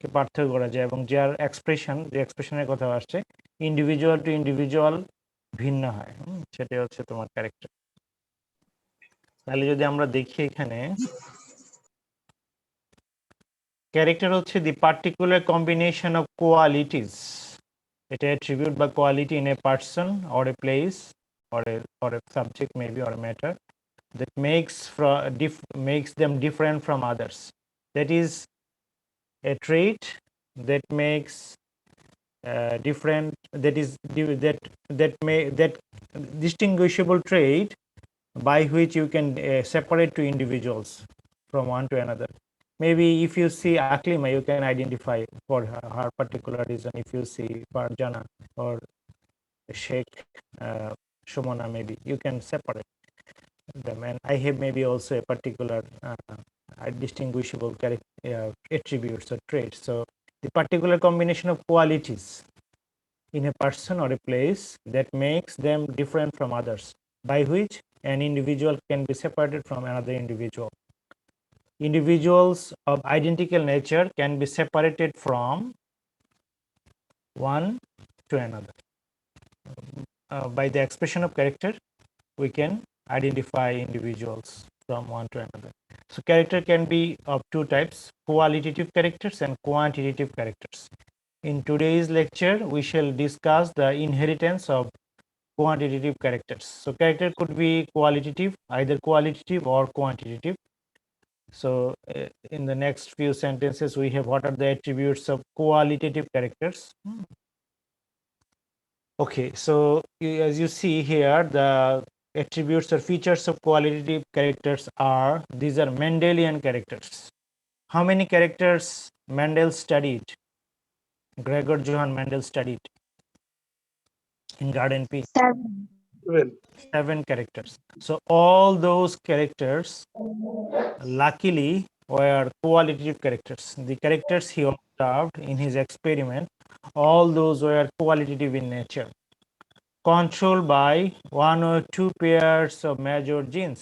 কে পার্থক্য করা যায় এবং যার এক্সপ্রেশন, যে এক্সপ্রেশনের কথা আসছে, ইন্ডিভিজুয়াল টু ইন্ডিভিজুয়াল ভিন্ন হয়, সেটাই হচ্ছে তোমার ক্যারেক্টার। তাহলে যদি আমরা দেখি এখানে, ক্যারেক্টার হচ্ছে দি পার্টিকুলার কম্বিনেশন অফ কোয়ালিটিস, এটা অ্যাট্রিবিউট বা quality in a person or a place or a subject maybe or a matter that makes them different from others. That is a trait that makes different, that distinguishable trait by which you can separate two individuals from one to another. Maybe if you see Aklima, you can identify for her particular reason. If you see Farjana or Sheikh Shomona, maybe you can separate them. And I have maybe also a particular distinguishable attributes or traits. So the particular combination of qualities in a person or a place that makes them different from others, by which an individual can be separated from another individual. Individuals of identical nature can be separated from one to another. By the expression of character, we can identify individuals from one to another. So character can be of two types: qualitative characters and quantitative characters. In today's lecture, we shall discuss the inheritance of quantitative characters. So character could be qualitative, either qualitative or quantitative. So in the next few sentences, we have what are the attributes of qualitative characters. Okay, so as you see here, the attributes or features of qualitative characters are, these are Mendelian characters. How many characters Mendel studied? Gregor Johann Mendel studied in Garden P. 7. 7 characters. So all those characters, luckily, were qualitative characters. The characters he observed in his experiment, all those were qualitative in nature, controlled by one or two pairs of major genes.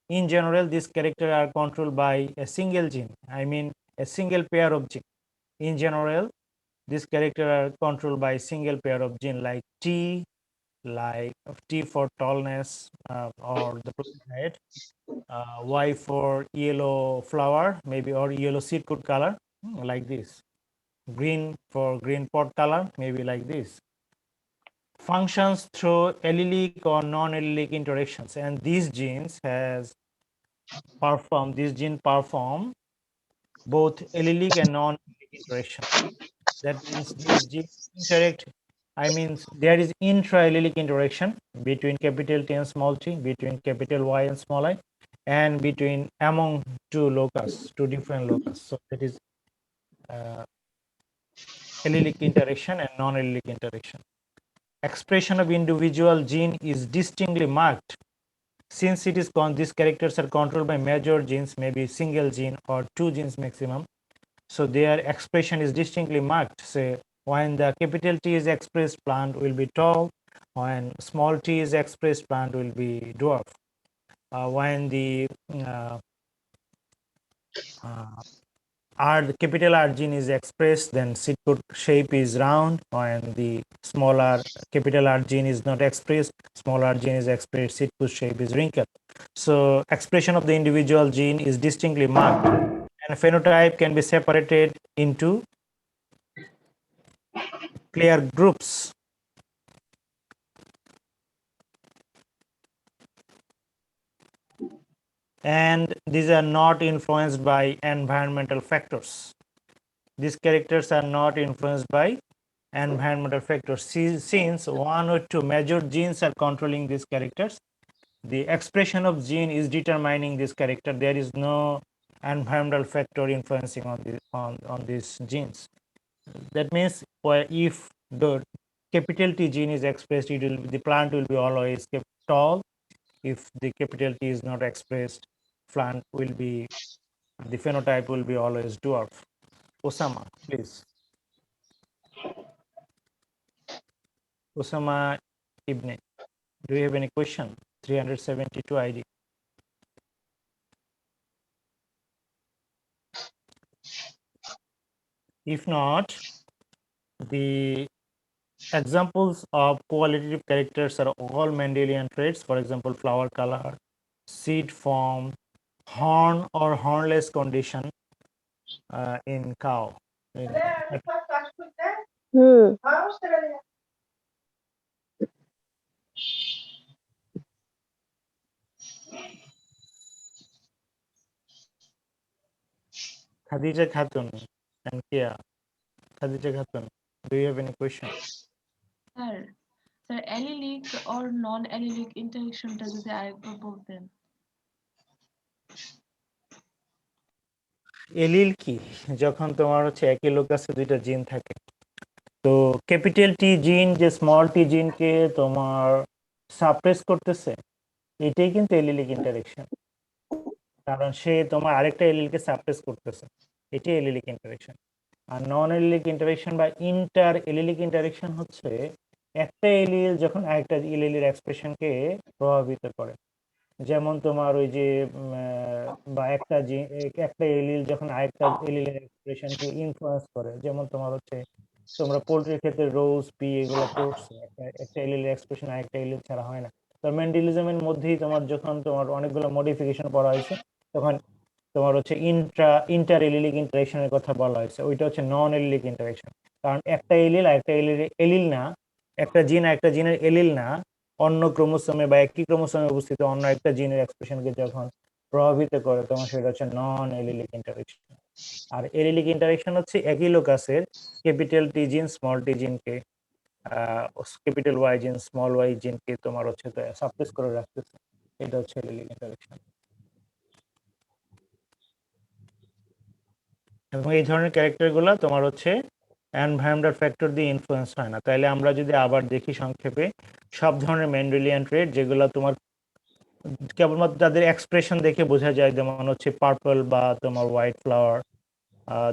In general, these characters are controlled by a single gene, I mean a single pair of genes. In general, these characters are controlled by a single pair of genes, like T, like T for tallness or the head, Y for yellow flower, maybe, or yellow seed coat color, like this. Green for green pot color, maybe like this. Functions through allelic or non-allelic interactions, and these genes perform both allelic and non-allelic interaction. That means these genes interact, I mean there is intra-allelic interaction between capital T and small t, between capital Y and small I, and between among two different locus. So that is allelic interaction and non-allelic interaction. Expression of individual gene is distinctly marked. Since these characters are controlled by major genes, maybe single gene or two genes maximum, so their expression is distinctly marked. Say when the capital T is expressed, plant will be tall. When small t is expressed, plant will be dwarf. When the the capital R gene is expressed, then seed coat shape is round. When the smaller capital R gene is not expressed, small r gene is expressed, seed coat shape is wrinkled. So expression of the individual gene is distinctly marked, and phenotype can be separated into clear groups. And these are not influenced by environmental factors. These characters are not influenced by environmental factors. Since one or two major genes are controlling these characters, the expression of gene is determining this character. There is no environmental factor influencing on these genes. That means if the capital T gene is expressed, the plant will be always kept tall. If the capital T is not expressed, plant will be, the phenotype will be always dwarf. Osama, please. Osama Ibn, do you have any question? 372 ID. If not, the examples of qualitative characters are all Mendelian traits. For example, flower color, seed form, horn or hornless condition in cow. Hmm Khadija Khatun and Kia. Khadija Khatun, do you have any question? Sir sir allelic or non allelic ইন্টারেকশনটা যদি আরেকবার বলতেন। Allele কি? যখন তোমার হচ্ছে একই লোকাসে দুইটা জিন থাকে, তো ক্যাপিটাল টি জিন যে স্মল টি জিনকে তোমার সাপ্রেস করতেছে, এটাই কিন্তু এলিলিক ইন্টারেকশন। কারণ সে তোমার আরেকটা এলিলকে সাপ্রেস করতেছে, এটাই এলিলিক ইন্টারেকশন। আর নন এলিলিক ইন্টারেকশন বা ইন্টার এলিলিক ইন্টারেকশন হচ্ছে একটা এলিল যখন আরেকটা এলিলের এক্সপ্রেশনকে প্রভাবিত করে। যেমন তোমার ওই যে বা একটা এলিল যখন আরেকটা এলিলের এক্সপ্রেশনকে ইনফ্লুয়েন্স করে, যেমন তোমার হচ্ছে তোমরা পোল্ট্রির ক্ষেত্রে রোজ পি এগুলো পড়ছো, একটা এলিলের এক্সপ্রেশন আরেকটা এলিল ছাড়া হয় না। তো মেন্ডেলিজমের মধ্যেই তোমার যখন তোমার অনেকগুলো মডিফিকেশন করা হয়েছে, তখন তোমার হচ্ছে ইন্টার এলিলিক ইন্টারেকশনের কথা বলা হয়েছে, ওইটা হচ্ছে নন এলিলিক ইন্টারেকশন। কারণ একটা এলিল আর একটা এলিল না, একটা জিন আর একটা জিনের এলিল না, অন্য ক্রোমোসোমে বা একই ক্রোমোসোমে উপস্থিত অন্য একটা জিনের এক্সপ্রেশনকে যখন প্রভাবিত করে, তখন সেটা হচ্ছে নন এলিলিক ইন্টারেকশন। আর এলিলিক ইন্টারেকশন হচ্ছে একই লোকাসের ক্যাপিটাল টি জিন স্মল টি জিনকে, ক্যাপিটাল ওয়াই জিন স্মল ওয়াই জিনকে তোমার হচ্ছে সাপ্রেস করে রাখতেছে, এটা হচ্ছে এলিলিক ইন্টারেকশন। এবং এই ধরনের ক্যারেক্টারগুলো তোমার হচ্ছে এনভায়রনমেন্টাল ফ্যাক্টর দিয়ে ইনফ্লুয়েন্স হয় না। তাইলে আমরা যদি আবার দেখি সংক্ষেপে, সব ধরনের মেন্ডেলিয়ান ট্রেট যেগুলো তোমার কেবলমাত্র তাদের এক্সপ্রেশন দেখে বোঝা যায়, যেমন হচ্ছে পার্পল বা তোমার হোয়াইট ফ্লাওয়ার,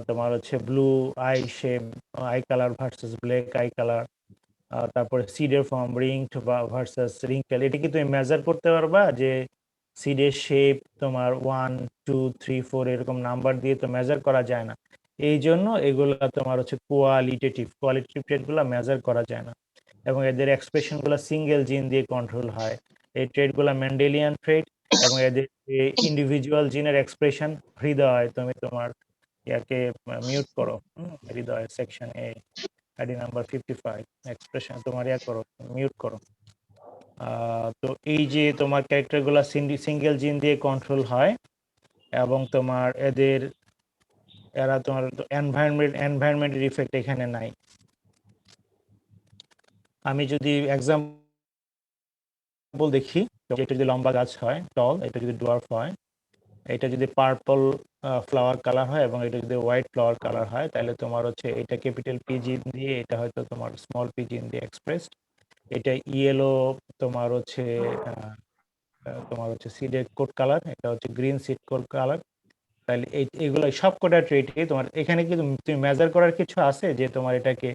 তোমার হচ্ছে blue eye shape, I colour versus black eye colour, তারপরে সিডের ফর্ম রিংড বা ভার্সেস রিঙ্কেল, এটা কি তুমি মেজার করতে পারবা যে সিডের শেপ তোমার 1 2 3 4 এরকম নাম্বার দিয়ে তো মেজার করা যায় না। এই জন্য এগুলো তোমার হচ্ছে কোয়ালিটেটিভ ট্রেটগুলো মেজার করা যায় না, এবং এদের এক্সপ্রেশনগুলো সিঙ্গেল জিন দিয়ে কন্ট্রোল হয়। এই ট্রেটগুলো মেন্ডেলিয়ান ট্রেট, এবং এদের ইন্ডিভিজুয়াল জিনের এক্সপ্রেশন হৃদয়, তুমি তোমার ইয়াকে মিউট করো, হৃদয় সেকশন এ আইডি নাম্বার 55 এক্সপ্রেশন তোমার ইয়া করো, মিউট করো। তো এই যে তোমার ক্যারেক্টারগুলো সিঙ্গেল জিন দিয়ে কন্ট্রোল হয়, এবং তোমার এরা তোমার এনভায়রনমেন্টের ইফেক্ট এখানে নাই। আমি যদি এক্সাম্পল দেখি, এটা যদি লম্বা গাছ হয় টল, এটা যদি ডোয়ার্ফ হয়, এটা যদি পার্পল ফ্লাওয়ার কালার হয় এবং এটা যদি হোয়াইট ফ্লাওয়ার কালার হয়, তাহলে তোমার হচ্ছে এটা ক্যাপিটাল পিজি দিয়ে, এটা হয়তো তোমার স্মল পিজি দিয়ে এক্সপ্রেসড। এটা ইয়েলো তোমার হচ্ছে সিডের কোড কালার, এটা হচ্ছে গ্রিন সিড কোড কালার। তাহলে এইগুলো সব কটা ট্রেটে তোমার এখানে কি তুমি মেজার করার কিছু আছে যে তোমার এটাকে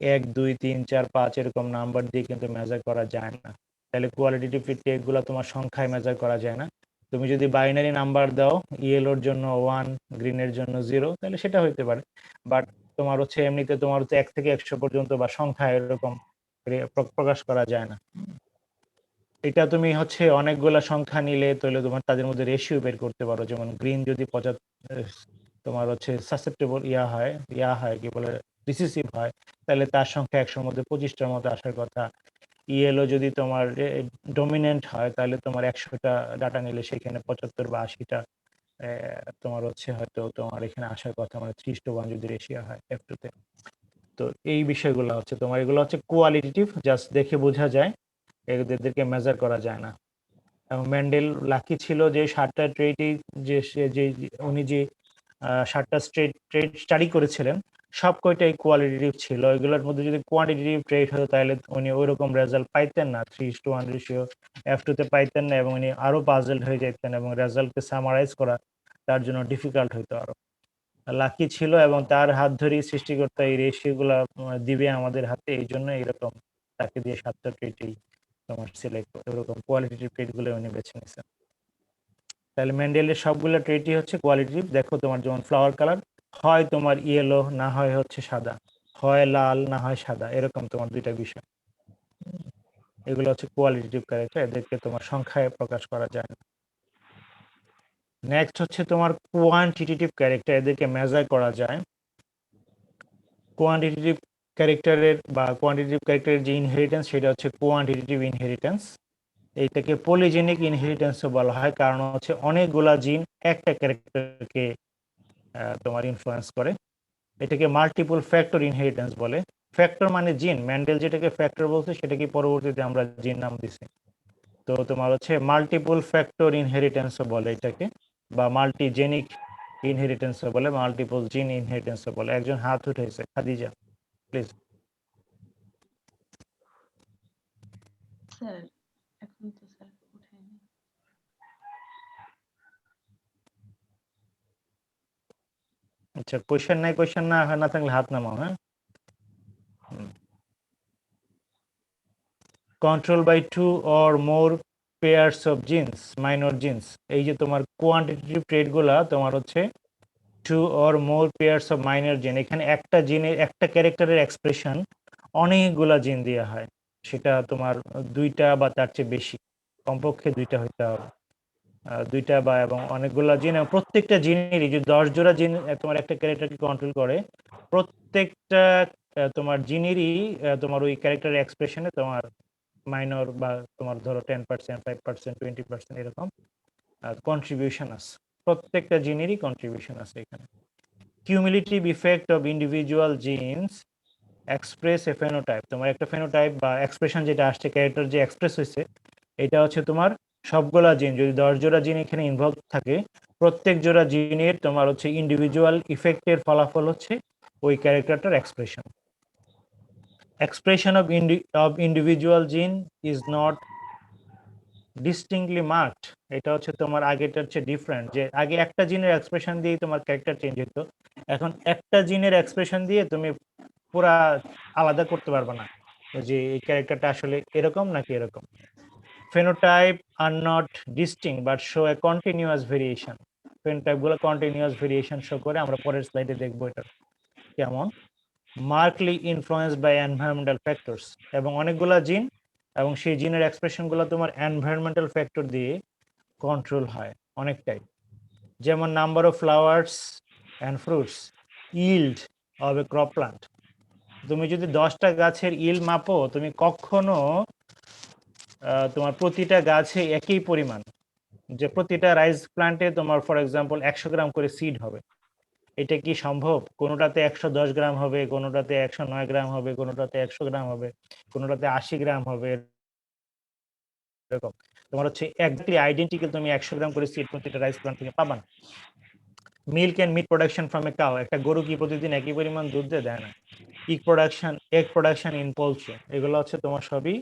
1 2 3 4 5 এরকম নাম্বার দিয়ে কিন্তু মেজার করা যায় না। তাহলে কোয়ালিটেটিভ ট্রেটগুলো তোমার সংখ্যায় মেজার করা যায় না। তুমি যদি বাইনারি নাম্বার দাও, ইয়েলোর জন্য 1, গ্রিনের জন্য 0, তাহলে সেটা হইতে পারে। বাট তোমার হচ্ছে এমনিতে তোমার হচ্ছে 1 থেকে 100 পর্যন্ত বা সংখ্যা এরকম প্রকাশ করা যায় না। এটা তুমি হচ্ছে অনেকগুলা সংখ্যা নিলে তাহলে তোমার তাদের মধ্যে রেশিও বের করতে পারো। যেমন গ্রিন যদি 75 তোমার হচ্ছে সাসেপ্টেবল ইয়া হয় কি বলে রিসিসিভ হয়, তাহলে তার সংখ্যা 100-র মধ্যে 25টার মতো আসার কথা। ইয়েলো যদি তোমার ডমিনেন্ট হয়, তাহলে তোমার 100টা ডাটা নিলে সেখানে 75 বা 80টা তোমার হচ্ছে হয়তো তোমার এখানে আসার কথা, মানে 3:1 যদি রেশিও হয় F2 তে। তো এই বিষয়গুলো হচ্ছে তোমার, এগুলো হচ্ছে কোয়ালিটেটিভ, জাস্ট দেখে বোঝা যায়, এদেরকে মেজার করা যায় না। এবং ম্যান্ডেল লাকি ছিল যে 7টা ট্রেডই, যে সে যে উনি যে 7টা ট্রেড স্টাডি করেছিলেন, সব কয়টাই কোয়ালিটেটিভ ছিল। এগুলোর মধ্যে যদি কোয়ান্টিটেটিভ ট্রেড হতো, তাহলে উনি ওইরকম রেজাল্ট পাইতেন না, 3:1 রেশিও F2 তে পাইতেন না, এবং উনি আরো পাজলড হয়ে যেতেন, এবং রেজাল্টকে সামারাইজ করা তার জন্য ডিফিকাল্ট হইতো আরো। লাকি ছিল, এবং তার হাত ধরেই সৃষ্টিকর্তা এই রেশিওগুলা দিবে আমাদের হাতে, এই জন্য এরকম তাকে দিয়ে 7টা ট্রেডই তোমার সিলেক্ট, এরকম কোয়ালিটেটিভ ট্রেডগুলো উনি বেছে নিয়েছেন। তাহলে মেন্ডেলের সবগুলো ট্রেটই হচ্ছে কোয়ালিটেটিভ। দেখো তোমার যেমন ফ্লাওয়ার কালার, হয় তোমার ইয়েলো, না হয় হচ্ছে সাদা, হয় লাল না হয় সাদা, এরকম তোমার দুইটা বিষয়। এগুলো হচ্ছে কোয়ালিটেটিভ ক্যারেক্টার, এদেরকে তোমার সংখ্যায় প্রকাশ করা যায় না। নেক্সট হচ্ছে তোমার কোয়ান্টিটেটিভ ক্যারেক্টার, এদেরকে মেজার করা যায়। কোয়ান্টিটেটিভ ক্যারেক্টারের বা কোয়ান্টিটেটিভ ক্যারেক্টারের যে ইনহেরিটেন্স সেটা হচ্ছে কোয়ান্টিটেটিভ ইনহেরিটেন্স। এইটাকে পলিজেনিক ইনহেরিটেন্সও বলা হয়, কারণ হচ্ছে অনেকগুলা জিন একটা ক্যারেক্টারকে তোমার ইনফ্লুয়েন্স করে। এটাকে মাল্টিপল ফ্যাক্টর ইনহেরিটেন্স বলে। ফ্যাক্টর মানে জিন, ম্যান্ডেল যেটাকে ফ্যাক্টর বলছে সেটাকে পরবর্তীতে আমরা জিন নাম দিছি। তো তোমার হচ্ছে মাল্টিপল ফ্যাক্টর ইনহেরিটেন্সও বলে এটাকে, বা মাল্টিজেনিক ইনহেরিটেন্সও বলে, মাল্টিপল জিন ইনহেরিটেন্সও বলে। একজন হাত উঠেছে, খাদিজা প্লিজ। স্যার এখন তো স্যার উঠায়নি। আচ্ছা, কোয়েশ্চেন নাই, কোয়েশ্চেন না হয় না থাকলে হাত নামাও। হ্যাঁ, control by two or more pairs of genes, minor genes. এই যে তোমার কোয়ান্টিটেটিভ ট্রেডগুলা তোমার হচ্ছে two or more pairs of minor gene. এখানে একটা জিনের, একটা ক্যারেক্টারের এক্সপ্রেশন অনেকগুলা জিন দেওয়া হয়, সেটা তোমার দুইটা বা তার চেয়ে বেশি, কমপক্ষে দুইটা হইতে হবে। দুইটা বা এবং অনেকগুলা জিন, এবং প্রত্যেকটা জিনেরই যে 10 জোড়া জিন তোমার একটা ক্যারেক্টারকে কন্ট্রোল করে, প্রত্যেকটা তোমার জিনেরই তোমার ওই ক্যারেক্টারের এক্সপ্রেশনে তোমার মাইনর বা তোমার ধরো 10%, 5%, 20% এরকম কন্ট্রিবিউশন আছে। প্রত্যেকটা জিনেরই কন্ট্রিবিউশন আছে এখানে। Cumulative effect of individual genes express a phenotype. তোমার একটা ফেনোটাইপ বা এক্সপ্রেশন যেটা আসছে, ক্যারেক্টার যে এক্সপ্রেস হয়েছে, এটা হচ্ছে তোমার সবগুলা জিন, যদি 10 জোড়া জিন এখানে ইনভলভ থাকে, প্রত্যেক জোড়া জিনের তোমার হচ্ছে ইন্ডিভিজুয়াল ইফেক্টের ফলাফল হচ্ছে ওই ক্যারেক্টারটার এক্সপ্রেশন। এক্সপ্রেশন অফ ইন্ডিভিজুয়াল জিন ইজ নট ডিস্টিংক্টলি মার্কড। এটা হচ্ছে তোমার আগেটা হচ্ছে ডিফারেন্ট, যে আগে একটা জিনের এক্সপ্রেশন দিয়ে তোমার ক্যারেক্টার চেঞ্জ হতো, এখন একটা জিনের এক্সপ্রেশন দিয়ে তুমি পুরা আলাদা করতে পারবে না যে এই ক্যারেক্টারটা আসলে এরকম নাকি এরকম। Phenotype are not distinct but show a continuous variation. ফেনোটাইপগুলো কন্টিনিউয়াস ভেরিয়েশন শো করে, আমরা পরের স্লাইডে দেখবো এটা কেমন। Markedly influence by environmental factors, এবং অনেকগুলা জিন এবং সেই জিনের এক্সপ্রেশনগুলো তোমার এনভায়রনমেন্টাল ফ্যাক্টর দিয়ে কন্ট্রোল হয় অনেকটাই। যেমন number of flowers and fruits, yield of A crop plant. তুমি যদি 10টা গাছের ইল মাপো, তুমি কখনো তোমার প্রতিটা গাছে একই পরিমাণ, যে প্রতিটা রাইস প্লান্টে তোমার ফর এক্সাম্পল 100 গ্রাম করে সিড হবে, এটা কি সম্ভব? কোনোটাতে 110 গ্রাম হবে, কোনোটাতে 109 গ্রাম হবে, কোনোটাতে 100 গ্রাম হবে, কোনোটাতে 80 গ্রাম হবে, এরকম। তোমার হচ্ছে একদমই আইডেন্টিক্যাল তুমি 100 গ্রাম করে সিড প্রতিটা রাইস প্লান্ট থেকে পাবা না। Milk and meat production from a cow, একটা গরু কি প্রতিদিন একই পরিমাণ দুধ দেয় না। এগ প্রোডাকশন ইন পোলট্রি, এগুলো হচ্ছে তোমার সবই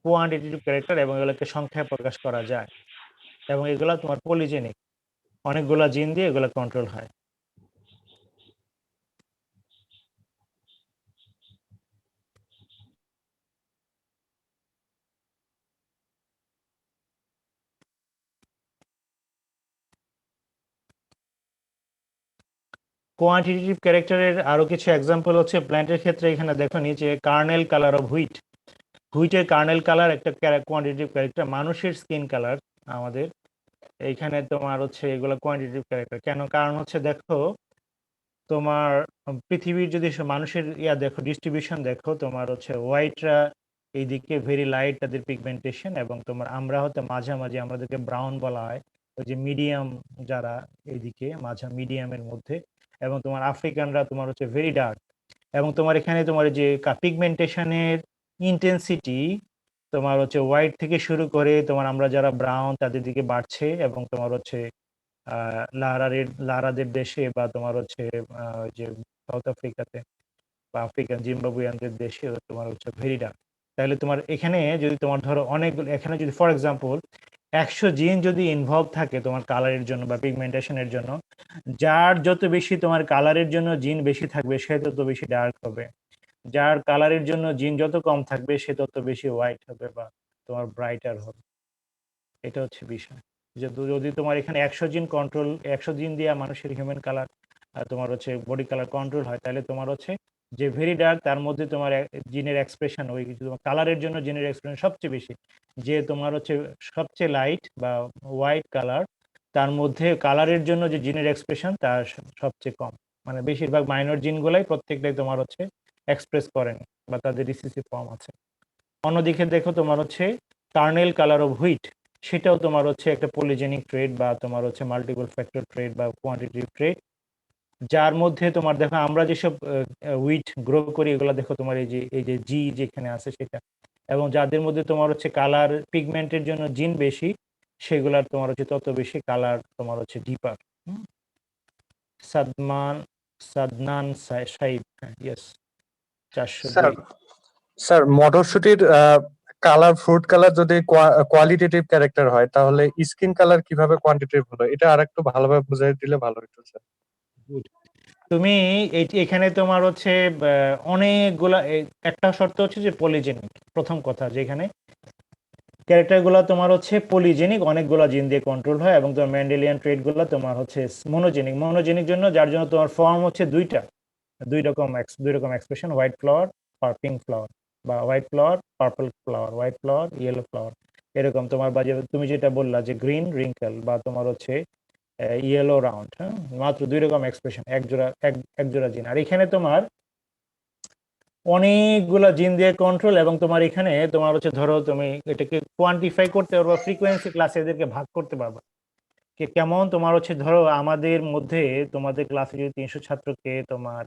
কোয়ান্টিটেটিভ ক্যারেক্টার, এবং এগুলোকে সংখ্যায় প্রকাশ করা যায়, এবং এগুলো তোমার পলিজেনিক, অনেকগুলা জিন দিয়ে এগুলো কন্ট্রোল হয়। কোয়ান্টিটেটিভ ক্যারেক্টারের আরো কিছু এক্সাম্পল হচ্ছে প্ল্যান্টের ক্ষেত্রে, এখানে দেখো নিচে কার্নেল কালার অফ হুইট। হুইটের কার্নেল কালার একটা কোয়ান্টিটেটিভ ক্যারেক্টার। মানুষের স্কিন কালার আমাদের এইখানে তোমার হচ্ছে এগুলো কোয়ান্টিটেটিভ ক্যারেক্টার কেন? কারণ হচ্ছে দেখো তোমার পৃথিবীর যদি মানুষের দেখো ডিস্ট্রিবিউশন দেখো, তোমার হচ্ছে হোয়াইটরা এইদিকে ভেরি লাইট তাদের পিগমেন্টেশন, এবং তোমার আমরা হয়তো মাঝামাঝি, আমাদেরকে ব্রাউন বলা হয়, ওই যে মিডিয়াম যারা এইদিকে মিডিয়ামের মধ্যে, এবং তোমার আফ্রিকানরা তোমার হচ্ছে ভেরি ডার্ক। এবং তোমার এখানে তোমার যে পিগমেন্টেশনের ইন্টেন্সিটি তোমার হচ্ছে হোয়াইট থেকে শুরু করে তোমার আমরা যারা ব্রাউন তাদের দিকে বাড়ছে, এবং তোমার হচ্ছে লারাদের দেশে বা তোমার হচ্ছে যে সাউথ আফ্রিকাতে বা আফ্রিকান জিম্বাবুয়ানদের দেশে তোমার হচ্ছে ভেরি ডার্ক। তাহলে তোমার এখানে যদি তোমার ধরো অনেকগুলো, এখানে যদি ফর এক্সাম্পল 100 জিন যদি ইনভলভ থাকে তোমার কালারের জন্য বা পিগমেন্টেশনের জন্য, যার যত বেশি তোমার কালারের জন্য জিন বেশি থাকবে সে তত বেশি ডার্ক হবে, যার কালারের জন্য জিন যত কম থাকবে সে তত বেশি হোয়াইট হবে বা তোমার ব্রাইটার হবে। এটা হচ্ছে বিষয়, যে যদি তোমার এখানে 100 জিন দিয়ে মানুষের হিউম্যান কালার তোমার হচ্ছে বডি কালার কন্ট্রোল হয়, তাহলে তোমার হচ্ছে যে ভেরি ডার্ক তার মধ্যে তোমার জিনের এক্সপ্রেশন, ওই তোমার কালারের জন্য জিনের এক্সপ্রেশন সবচেয়ে বেশি। যে তোমার হচ্ছে সবচেয়ে লাইট বা হোয়াইট কালার, তার মধ্যে কালারের জন্য যে জিনের এক্সপ্রেশন তার সবচেয়ে কম। মানে বেশিরভাগ মাইনর জিনগুলাই প্রত্যেকটাই তোমার হচ্ছে এক্সপ্রেস করেনি বা তাদের রিসিসিভ ফর্ম আছে। অন্যদিকে দেখো তোমার হচ্ছে টার্নেল কালার অফ হুইট, সেটাও তোমার হচ্ছে একটা পলিজেনিক ট্রেড বা তোমার হচ্ছে মাল্টিপল ফ্যাক্টর ট্রেড বা কোয়ান্টিটিভ ট্রেড, যার মধ্যে তোমার দেখো আমরা যেসব হুইট গ্রো করি এগুলো দেখো তোমার এই যে জি যেখানে আছে সেটা, এবং যাদের মধ্যে তোমার হচ্ছে কালার পিগমেন্টের জন্য জিন বেশি, সেগুলার তোমার হচ্ছে তত বেশি কালার তোমার হচ্ছে deeper. Sadman Sadnan Saib, yes, 402। Sir sir মটরশুটির কালার, ফ্রুট কালার যদি কোয়ালিটেটিভ ক্যারেক্টার হয় তাহলে স্কিন কালার কিভাবে কোয়ান্টিটেটিভ হলো, এটা আরেকটু ভালোভাবে বুঝিয়ে দিলে ভালো হতো স্যার। তুমি এখানে তোমার হচ্ছে অনেকগুলা একটা শর্ত হচ্ছে যে পলিজেনিক, প্রথম কথা যেখানে ক্যারেক্টারগুলো তোমার হচ্ছে পলিজেনিক, অনেকগুলো জিন দিয়ে কন্ট্রোল হয়, এবং তোমার ম্যান্ডেলিয়ান ট্রেডগুলো তোমার হচ্ছে মনোজেনিক। মনোজেনিক জন্য যার জন্য তোমার ফর্ম হচ্ছে দুই রকম এক্সপ্রেশন, হোয়াইট ফ্লাওয়ার আর পিঙ্ক ফ্লাওয়ার, বা white flower purple flower, white flower yellow flower, এরকম তোমার। বা তুমি যেটা বললা যে গ্রিন রিঙ্কেল বা তোমার হচ্ছে ইয়েলো রাউন্ড, হ্যাঁ, মাত্র দুই রকম এক্সপ্রেশন, এক জোড়া জিন। আর এখানে তোমার অনেকগুলা জিন দিয়ে কন্ট্রোল, এবং তোমার এখানে তোমার হচ্ছে ধরো তুমি এটাকে কোয়ান্টিফাই করতে পারবা, ফ্রিকোয়েন্সি ক্লাসে এদেরকে ভাগ করতে পারবা। কেমন তোমার হচ্ছে ধরো আমাদের মধ্যে তোমাদের ক্লাসে যদি 300 ছাত্রকে তোমার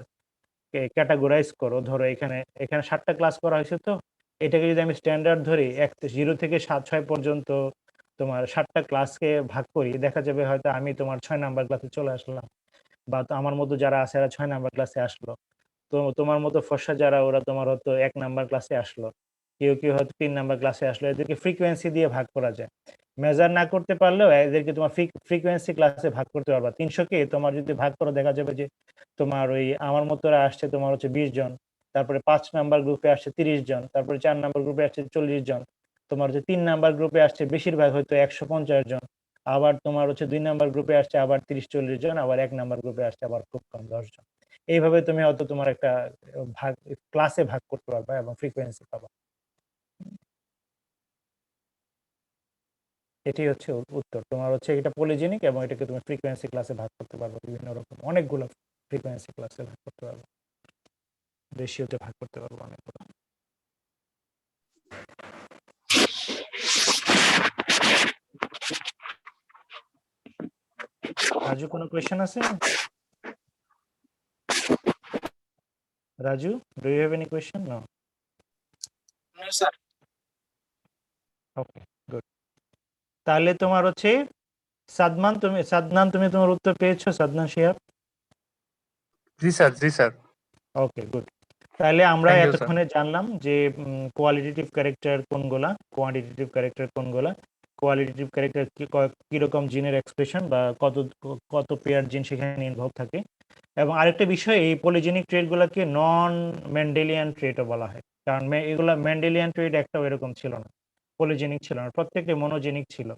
ক্যাটাগরাইজ করো, ধরো এখানে এখানে 7টা ক্লাস করা হয়েছে, তো এটাকে যদি আমি স্ট্যান্ডার্ড ধরি 0 থেকে 7-6 পর্যন্ত তোমার 7টা ক্লাসকে ভাগ করি, দেখা যাবে হয়তো আমি তোমার 6 নাম্বার ক্লাসে চলে আসলাম, বা তো আমার মতো যারা আছে এরা 6 নাম্বার ক্লাসে আসলো, তো তোমার মতো ফর্সা যারা ওরা তোমার হয়তো 1 নাম্বার ক্লাসে আসলো, কেউ কেউ হয়তো 3 নাম্বার ক্লাসে আসলো। এদেরকে ফ্রিকোয়েন্সি দিয়ে ভাগ করা যায়। মেজার না করতে পারলেও এদেরকে তোমার ফ্রিকোয়েন্সি ক্লাসে ভাগ করতে পারবা। 300কে তোমার যদি ভাগ করো, দেখা যাবে যে তোমার ওই আমার মতোরা আসছে তোমার হচ্ছে 20 জন, তারপরে 5 নাম্বার গ্রুপে আসছে 30 জন, তারপরে 4 নাম্বার গ্রুপে আসছে 40 জন, তোমার হচ্ছে 3 নাম্বার গ্রুপে আসছে বেশিরভাগ হয়তো 150 জন, আবার তোমার হচ্ছে 2 নাম্বার গ্রুপে আসছে আবার 30-40 জন, আবার 1 নাম্বার গ্রুপে আসছে আবার খুব কম 10 জন। এইভাবে তুমি হয়তো তোমার একটা ভাগ ক্লাসে ভাগ করতে পারবা এবং ফ্রিকোয়েন্সি পাবা। এটাই হচ্ছে উত্তর। তোমার হচ্ছে এটা পলিজেনিক, এবং এটাকে তুমি ফ্রিকোয়েন্সি ক্লাসে ভাগ করতে পারবে, বিভিন্ন রকম অনেকগুলো ফ্রিকোয়েন্সি ক্লাসে ভাগ করতে পারবে, রেশিওতে ভাগ করতে পারবো অনেকগুলো। রাজু, কোনো কোয়েশ্চেন আছে? Raju, do you have any question? No, sir. Okay, good. তাহলে তোমার হচ্ছে সাদনান, তুমি তোমার উত্তর পেয়েছো? সাদনান শিহাব? জি স্যার, জি স্যার। Okay, good. তাহলে আমরা থ্যাংক ইউ স্যার। এতক্ষণে জানলাম যে কোয়ালিটেটিভ ক্যারেক্টার কোনগুলা, কোয়ান্টিটেটিভ ক্যারেক্টার কোনগুলা। কোয়ালিটেটিভ ক্যারেক্টার কিরকম জিনের এক্সপ্রেশন বা কত কত পেয়ার জিন সেখানে ইনভলভ থাকে। এবং আরেকটা বিষয়, এই পলিজেনিক ট্রেডগুলোকে নন মেন্ডেলিয়ান ট্রেডও বলা হয়, কারণ এগুলা মেন্ডেলিয়ান ট্রেড একটাও এরকম ছিল না, পলিজেনিক ছিল না, প্রত্যেকটা মনোজেনিক ছিল।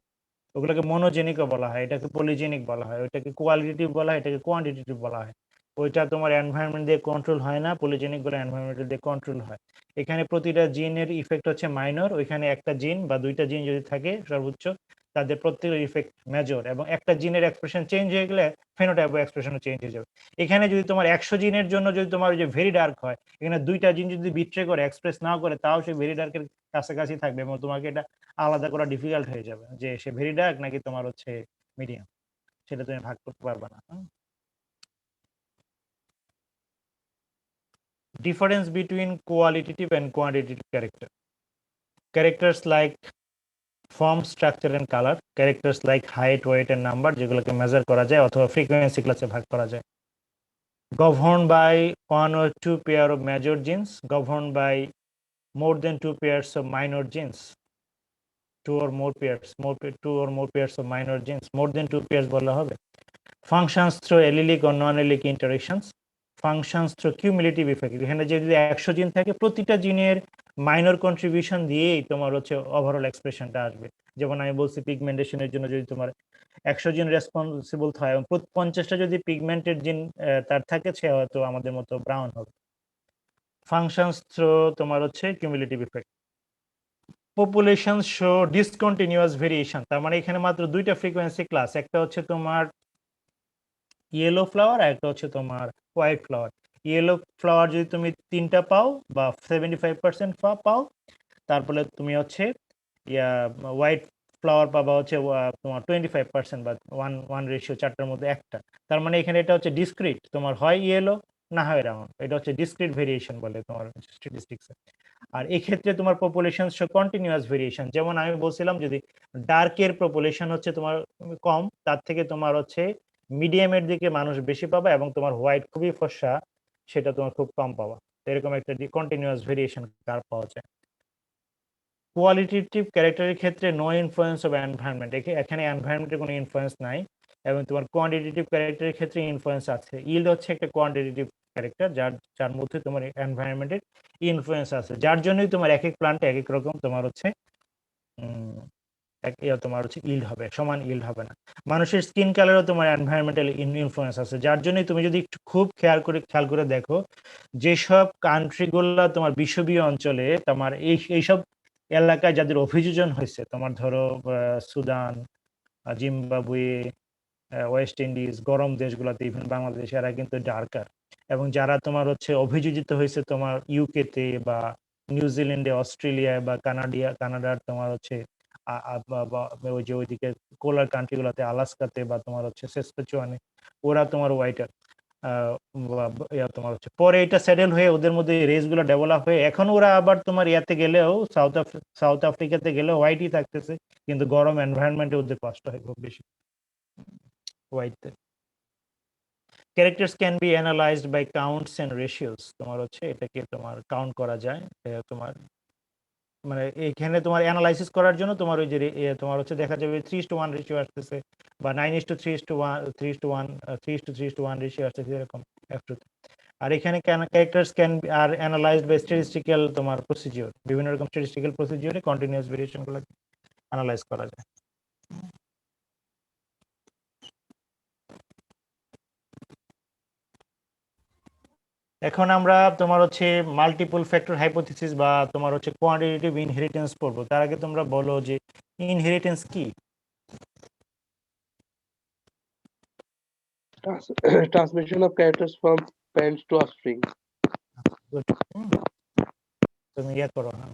ওগুলোকে মনোজেনিকও বলা হয়, এটাকে পলিজেনিক বলা হয়, ওইটাকে কোয়ালিটেটিভ বলা হয়, এটাকে কোয়ান্টিটেটিভ বলা হয়। ওইটা তোমার এনভায়রনমেন্ট দিয়ে কন্ট্রোল হয় না, পলিজেনিক গুলো এনভায়রনমেন্ট দিয়ে কন্ট্রোল হয়। এখানে প্রতিটা জিনের ইফেক্ট হচ্ছে মাইনর, ওইখানে একটা জিন বা দুইটা জিন যদি থাকে সর্বোচ্চ, তাদের প্রত্যেকের ইফেক্ট মেজর, এবং একটা জিনের এক্সপ্রেশন চেঞ্জ হয়ে গেলে ফেনোটাইপ এক্সপ্রেশনও চেঞ্জ হয়ে যাবে। এখানে যদি তোমার 100 জিনের জন্য যদি তোমার ওই যে ভেরি ডার্ক হয়, এখানে দুইটা জিন যদি বিট্রে করে এক্সপ্রেস না করে, তাও সে ভেরি ডার্কের কাছাকাছি থাকবে, এবং তোমাকে এটা আলাদা করা ডিফিকাল্ট হয়ে যাবে যে সে ভেরি ডার্ক নাকি তোমার হচ্ছে মিডিয়াম, সেটা তুমি ভাগ করতে পারবে না। Difference between qualitative and quantitative characters like form, structure and color, characters like height, weight and number, যেগুলোকে মেজার করা যায় অথবা ফ্রিকোয়েন্সি ক্লাসে ভাগ করা যায়, governed by one or two pair of major genes, governed by more than two pairs of minor genes, two or more pairs of minor genes, more than two pairs বলা হবে, functions through allelic or non-allelic interactions, functions through cumulative effect। এখানে যদি 100 জিন থাকে, প্রতিটা জিনের minor contribution দিয়েই তোমার হচ্ছে ওভারঅল এক্সপ্রেশনটা আসবে। যেমন আমি বলছি পিগমেন্টেশনের জন্য যদি তোমার 100 জিন রেসপন্সিবল হয় এবং 50টা যদি পিগমেন্টেড জিন তার থাকে, সে হয়তো আমাদের মতো ব্রাউন হবে। ফাংশনস থ্রো তোমার হচ্ছে cumulative effect. Population show discontinuous variation, তার মানে এখানে মাত্র দুইটা ফ্রিকোয়েন্সি ক্লাস, একটা হচ্ছে তোমার ইয়েলো ফ্লাওয়ার আর একটা হচ্ছে তোমার হোয়াইট ফ্লাওয়ার। ইয়েলো ফ্লাওয়ার যদি তুমি 3টা পাও বা 75% পাও, তারপরে তুমি হচ্ছে ইয়া হোয়াইট ফ্লাওয়ার পাবা হচ্ছে তোমার 25% বা 1:1 4টার মধ্যে একটা। তার মানে এখানে এটা হচ্ছে ডিসক্রিট, তোমার হয় ইয়েলো না হয় রাউন্ড, এটা হচ্ছে ডিসক্রিট ভেরিয়েশন বলে তোমার স্ট্যাটিস্টিক্সে। আর এক্ষেত্রে তোমার পপুলেশন শো কন্টিনিউয়াস ভেরিয়েশন, যেমন আমি বলছিলাম যদি ডার্কের পপুলেশন হচ্ছে তোমার কম, তার থেকে তোমার হচ্ছে মিডিয়ামের দিকে মানুষ বেশি পাবা, এবং তোমার হোয়াইট খুবই ফর্সা সেটা তোমার খুব কম পাবা। এরকম একটা কন্টিনিউয়াস ভেরিয়েশন কার পাওয়া যায়। কোয়ালিটেটিভ ক্যারেক্টারের ক্ষেত্রে নো ইনফ্লুয়েন্স অফ এনভায়রনমেন্ট, এখানে এনভায়রনমেন্টের কোনো ইনফ্লুয়েন্স নাই, এবং তোমার কোয়ান্টিটেটিভ ক্যারেক্টারের ক্ষেত্রে ইনফ্লুয়েন্স আছে। ইল্ড হচ্ছে একটা কোয়ান্টিটেটিভ ক্যারেক্টার যার মধ্যে তোমার এনভায়রনমেন্টের ইনফ্লুয়েন্স আছে, যার জন্যই তোমার এক এক প্লান্টে এক এক রকম তোমার হচ্ছে তোমার হচ্ছে ইল্ড হবে, সমান ইল্ড হবে না। মানুষের স্কিন কালারও তোমার এনভায়রনমেন্টাল ইনফ্লুয়েন্স আছে, যার জন্যই তুমি যদি একটু খুব খেয়াল করে দেখো, যেসব কান্ট্রিগুলো তোমার বিষুবীয় অঞ্চলে তোমার এইসব এলাকায় যাদের অভিযোজন হয়েছে, তোমার ধরো সুদান, জিম্বাবুয়ে, ওয়েস্ট ইন্ডিজ, গরম দেশগুলোতে, ইভেন বাংলাদেশ, এরা কিন্তু ডার্কার। এবং যারা তোমার হচ্ছে অভিযোজিত হয়েছে তোমার ইউকেতে বা নিউজিল্যান্ডে, অস্ট্রেলিয়ায় বা কানাডার তোমার হচ্ছে ওই যে ওইদিকে কোলার কান্ট্রিগুলোতে, আলাস্কাতে বা তোমার হচ্ছে সেসপেচুয়ানে, ওরা তোমার হোয়াইটার। তোমার হচ্ছে পরে এটা সেটেল হয়ে ওদের মধ্যে রেসগুলো ডেভেলপ হয়ে এখন ওরা আবার তোমার ইয়াতে গেলেও সাউথ আফ্রিকাতে গেলেও হোয়াইটই থাকতেছে, কিন্তু গরম এনভায়রনমেন্টে ওদের কষ্ট হয় খুব বেশি হোয়াইটদের। Characters can be analysed by counts and ratios, তোমার হচ্ছে এটাকে তোমার কাউন্ট করা যায়, তোমার মানে এখানে তোমার অ্যানালাইসিস করার জন্য তোমার ওই যে তোমার হচ্ছে দেখা যাবে 3:1 রেশিও আসতেছে, বা 9:3:1 3:1 3:3:1 রেশিও আসতেছে, এরকম একটু। আর এখানে characters can are analyzed by statistical তোমার প্রসিডিওর, বিভিন্ন রকম স্ট্যাটিস্টিক্যাল প্রসিডিওরে কন্টিনিউয়াস ভেরিয়েশনগুলো অ্যানালাইজ করা যায়। এখন আমরা তোমার হচ্ছে মাল্টিপল ফ্যাক্টর হাইপোথিসিস বা তোমার হচ্ছে কোয়ান্টিটেটিভ ইনহেরিটেন্স পড়বো। তার আগে তোমরা বলো যে ইনহেরিটেন্স কি? Transmission of characters from parents to offspring. তুমি ইয়া করো না,